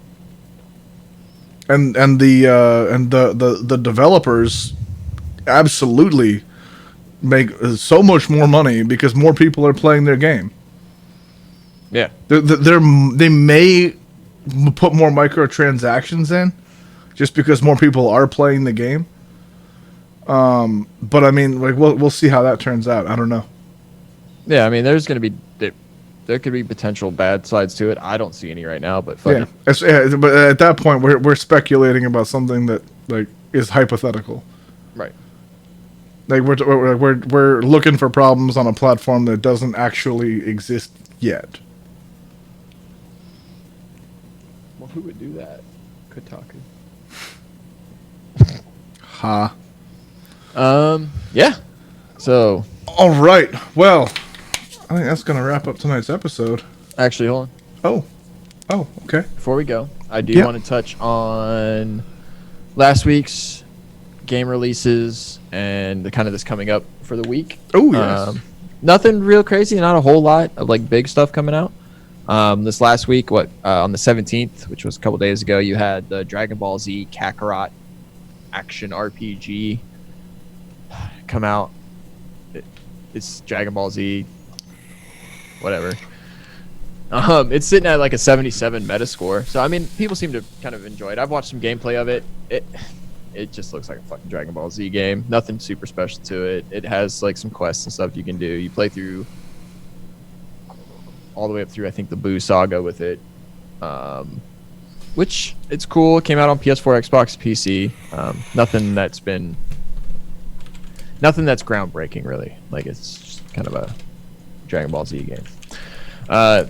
and the developers absolutely make so much more money because more people are playing their game. Yeah. They may put more microtransactions in, just because more people are playing the game. But I mean, like we'll see how that turns out. I don't know. Yeah, I mean, there could be potential bad sides to it. I don't see any right now, but fuck it. But at that point, we're speculating about something that like is hypothetical. Right. Like we're looking for problems on a platform that doesn't actually exist yet. Well, who would do that? Kotaku. Ha. Yeah. So. All right. Well, I think that's gonna wrap up tonight's episode. Actually, hold on. Oh. Okay. Before we go, I do want to touch on last week's game releases and the kind of this coming up for the week. Oh yes. Nothing real crazy. Not a whole lot of like big stuff coming out. This last week, on the 17th, which was a couple days ago, you had the Dragon Ball Z Kakarot action RPG come out. It's Dragon Ball Z, whatever. It's sitting at like a 77 Metascore. So I mean, people seem to kind of enjoy it. I've watched some gameplay of it. It just looks like a fucking Dragon Ball Z game. Nothing super special to it. It has like some quests and stuff you can do. You play through all the way up through, I think, the Boo Saga with it, which it's cool. It came out on PS4, Xbox, PC. Nothing that's groundbreaking, really. Like, it's just kind of a Dragon Ball Z game.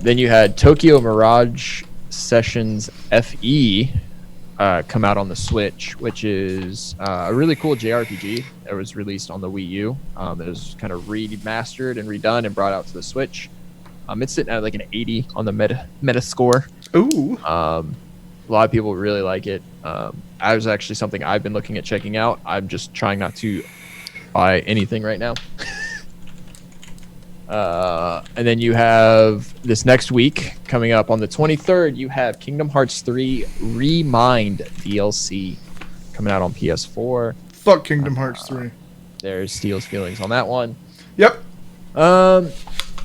Then you had Tokyo Mirage Sessions FE come out on the Switch, which is a really cool JRPG that was released on the Wii U. It was kind of remastered and redone and brought out to the Switch. It's sitting at like an 80 on the Metascore. Ooh. A lot of people really like it. That was actually something I've been looking at checking out. I'm just trying not to buy anything right now. And then you have this next week coming up on the 23rd. You have Kingdom Hearts 3 Remind DLC coming out on PS4. Fuck Kingdom Hearts 3. There's Steel's feelings on that one. Yep.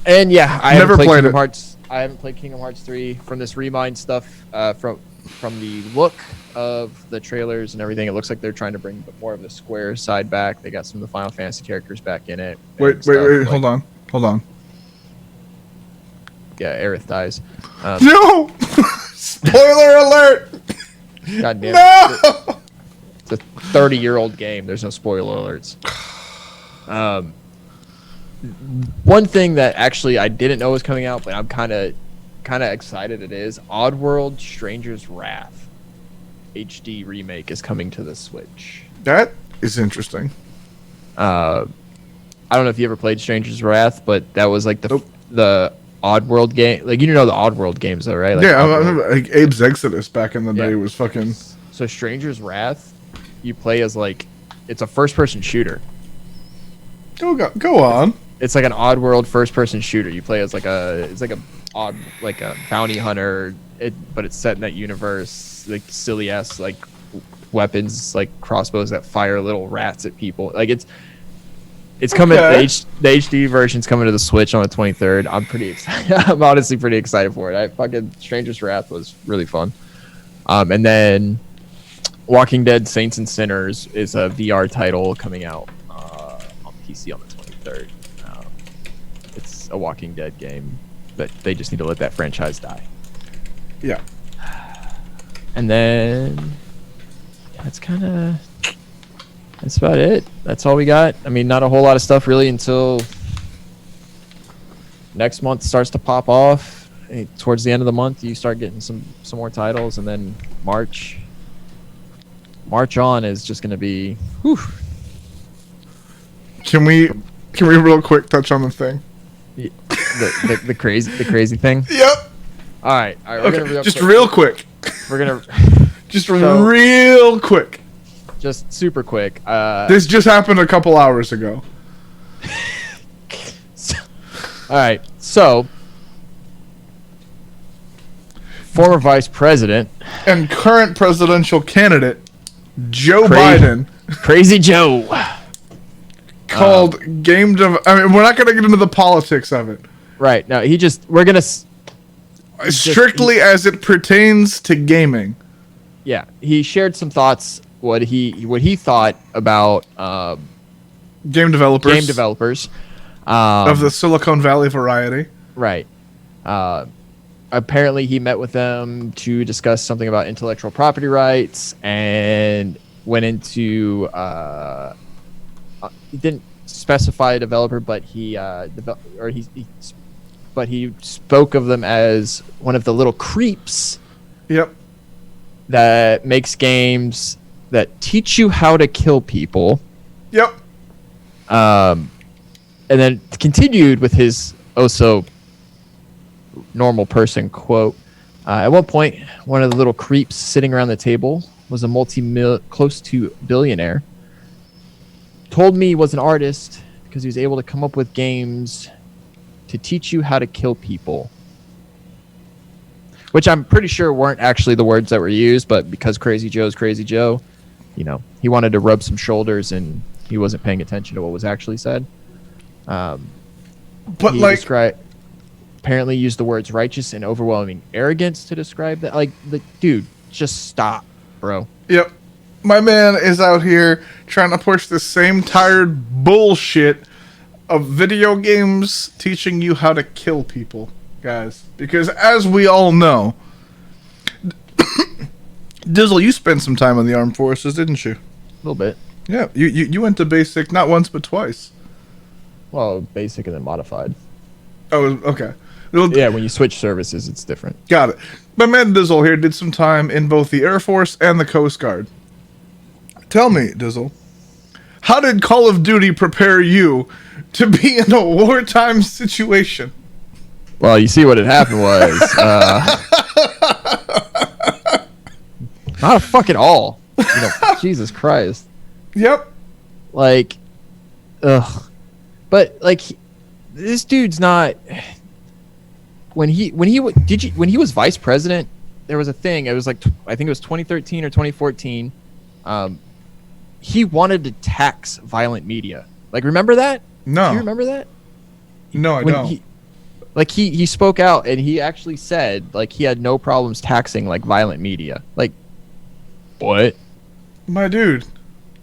And yeah, I never haven't played played Kingdom it. Hearts. I haven't played Kingdom Hearts 3 from this Remind stuff. From the look of the trailers and everything, it looks like they're trying to bring more of the Square side back. They got some of the Final Fantasy characters back in it. Wait. Hold on. Yeah, Aerith dies. No! Spoiler alert! God damn No! it. It's a 30-year-old game. There's no spoiler alerts. One thing that actually I didn't know was coming out, but I'm kind of excited it is, Oddworld Stranger's Wrath HD remake is coming to the Switch. That is interesting. I don't know if you ever played Stranger's Wrath, but that was like the Oddworld game. Like, you know the Oddworld games though, right? Like, yeah, I remember like Abe's Exodus back in the day was fucking... So Stranger's Wrath, you play as like, it's a first-person shooter. Go on. It's like an Oddworld first-person shooter. You play as like a bounty hunter, but it's set in that universe. Like silly ass like weapons, like crossbows that fire little rats at people. Like it's coming. The HD version's coming to the Switch on the 23rd. I'm pretty excited. I'm honestly pretty excited for it. Fucking Stranger's Wrath was really fun. And then Walking Dead: Saints and Sinners is a VR title coming out on PC on the 23rd. It's a Walking Dead game, but they just need to let that franchise die. Yeah. And then that's about it. That's all we got. I mean, not a whole lot of stuff really until next month starts to pop off. Towards the end of the month, you start getting some more titles, and then March on is just going to be. Whew. Can we real quick touch on the thing? The crazy thing. Yep. All right. We're gonna just real quick. We're gonna real quick. Just super quick. This just happened a couple hours ago. All right. So, former Vice President and current presidential candidate Joe Biden, Crazy Joe, called game dev. I mean, we're not going to get into the politics of it. Right. No, Strictly as it pertains to gaming. Yeah, he shared some thoughts. What he thought about Game developers. Of the Silicon Valley variety. Right. Apparently, he met with them to discuss something about intellectual property rights and went into. He didn't specify a developer, but he spoke of them as one of the little creeps. Yep. That makes games that teach you how to kill people. Yep. And then continued with his also normal person quote. At one point, one of the little creeps sitting around the table was a close to billionaire. Told me he was an artist because he was able to come up with games to teach you how to kill people. Which I'm pretty sure weren't actually the words that were used, but because Crazy Joe's Crazy Joe, he wanted to rub some shoulders and he wasn't paying attention to what was actually said. But he apparently used the words righteous and overwhelming arrogance to describe that. Dude, just stop, bro. Yep. My man is out here trying to push the same tired bullshit of video games teaching you how to kill people, guys. Because as we all know, Dizzle, you spent some time in the armed forces, didn't you? A little bit. Yeah, you went to basic not once but twice. Well, basic and then modified. Oh, okay. Yeah, when you switch services, it's different. Got it. My man Dizzle here did some time in both the Air Force and the Coast Guard. Tell me, Dizzle, how did Call of Duty prepare you to be in a wartime situation? Well, you see what had happened was... not a fucking all. Jesus Christ. Yep. Ugh. But this dude's not. When he was vice president, there was a thing. It was I think it was 2013 or 2014. He wanted to tax violent media. Remember that? No. Do you remember that? No, I don't. He spoke out and he actually said he had no problems taxing violent media. What? My dude.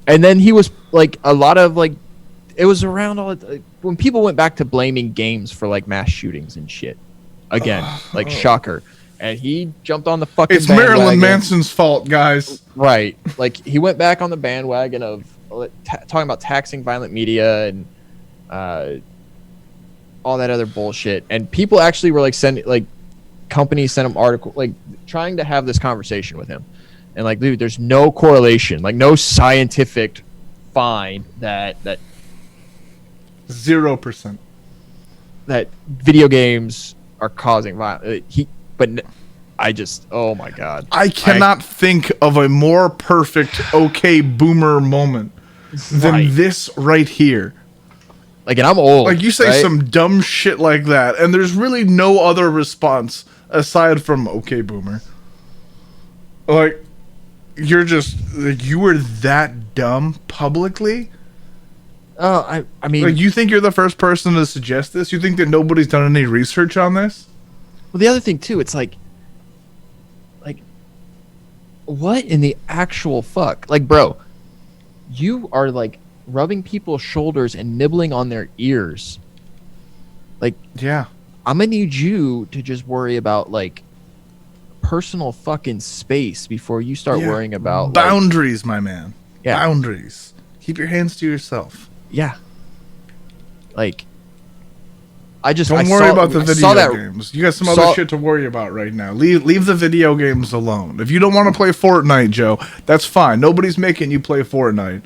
And then he was a lot of it was around all when people went back to blaming games for mass shootings and shit. Again, shocker. And he jumped on the fucking It's bandwagon. Marilyn Manson's fault, guys. Right. He went back on the bandwagon of talking about taxing violent media and all that other bullshit. And people actually were sending companies sent him articles trying to have this conversation with him. And dude, there's no correlation, no scientific find that 0%. that video games are causing violence. Oh my god. I cannot think of a more perfect okay boomer moment than this right here. And I'm old. You say some dumb shit like that, and there's really no other response aside from okay boomer. You're just you were that dumb publicly? I mean, you think you're the first person to suggest this? You think that nobody's done any research on this? Well, the other thing too, it's what in the actual fuck? Bro, you are rubbing people's shoulders and nibbling on their ears. Yeah. I'm gonna need you to just worry about personal fucking space before you start worrying about boundaries, my man. Yeah. Boundaries. Keep your hands to yourself. Yeah. Don't worry about the video games. You got some other shit to worry about right now. Leave the video games alone. If you don't want to play Fortnite, Joe, that's fine. Nobody's making you play Fortnite.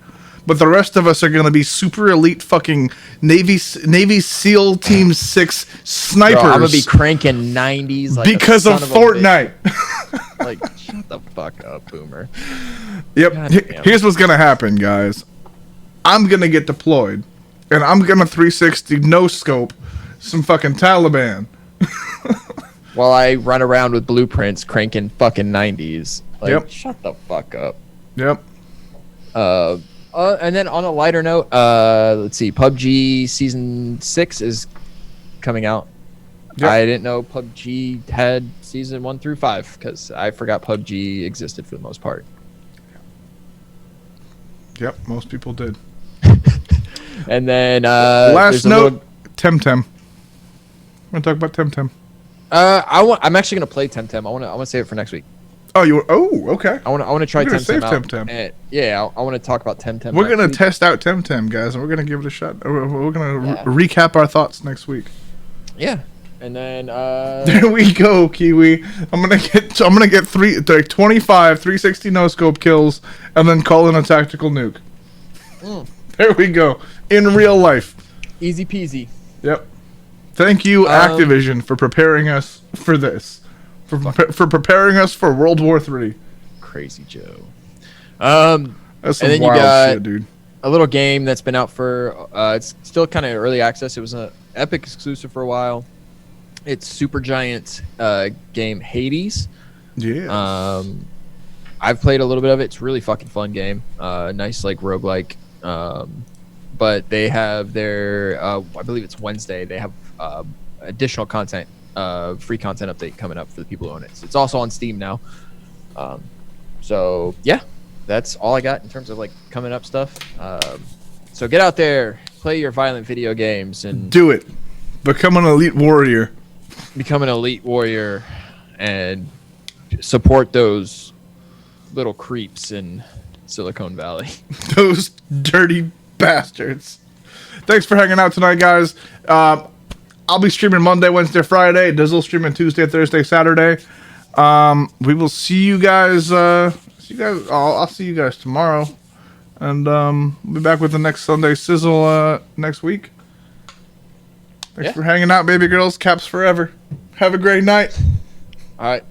But the rest of us are going to be super elite fucking Navy SEAL Team 6 snipers. Bro, I'm going to be cranking 90s because of Fortnite. Shut the fuck up, boomer. Yep. Here's what's going to happen, guys. I'm going to get deployed, and I'm going to 360 no-scope some fucking Taliban. While I run around with blueprints cranking fucking 90s. Yep. Shut the fuck up. Yep. And then on a lighter note, let's see, PUBG Season 6 is coming out. Yep. I didn't know PUBG had season 1 through 5 because I forgot PUBG existed for the most part. Yep, most people did. And then last note, Temtem. We're gonna talk about Temtem. I'm actually gonna play Temtem. I want to save it for next week. Oh, okay. I want to try We're gonna Temtem save out. Temtem. And, yeah, I want to talk about Temtem. We're gonna week. test out Temtem, guys, and we're gonna give it a shot. We're gonna Yeah. recap our thoughts next week. Yeah, and then There we go, Kiwi. I'm gonna get 25 360 no scope kills, and then call in a tactical nuke. There we go. In real life. easy peasy. Yep. Thank you, Activision, for preparing us for this. For preparing us for World War III. Crazy Joe. That's some and then you wild got shit, dude. a little game that's been out for it's still kind of early access. It was an Epic exclusive for a while. It's Supergiant's game Hades. Yeah. I've played a little bit of it. It's a really fucking fun game. Nice like roguelike. But they have their I believe it's Wednesday. They have additional content, free content update coming up for the people who own it. So it's also on Steam now. So yeah, that's all I got in terms of like coming up stuff. So get out there, play your violent video games, and Do it. Become an elite warrior. become an elite warrior, and support those little creeps in Silicon Valley. Those dirty bastards. Thanks for hanging out tonight, guys. I'll be streaming Monday, Wednesday, Friday. Dizzle streaming Tuesday, Thursday, Saturday. We will see you guys. I'll see you guys tomorrow, and we'll be back with the next Sunday Sizzle next week. Thanks for hanging out, baby girls. Caps forever. Have a great night. All right.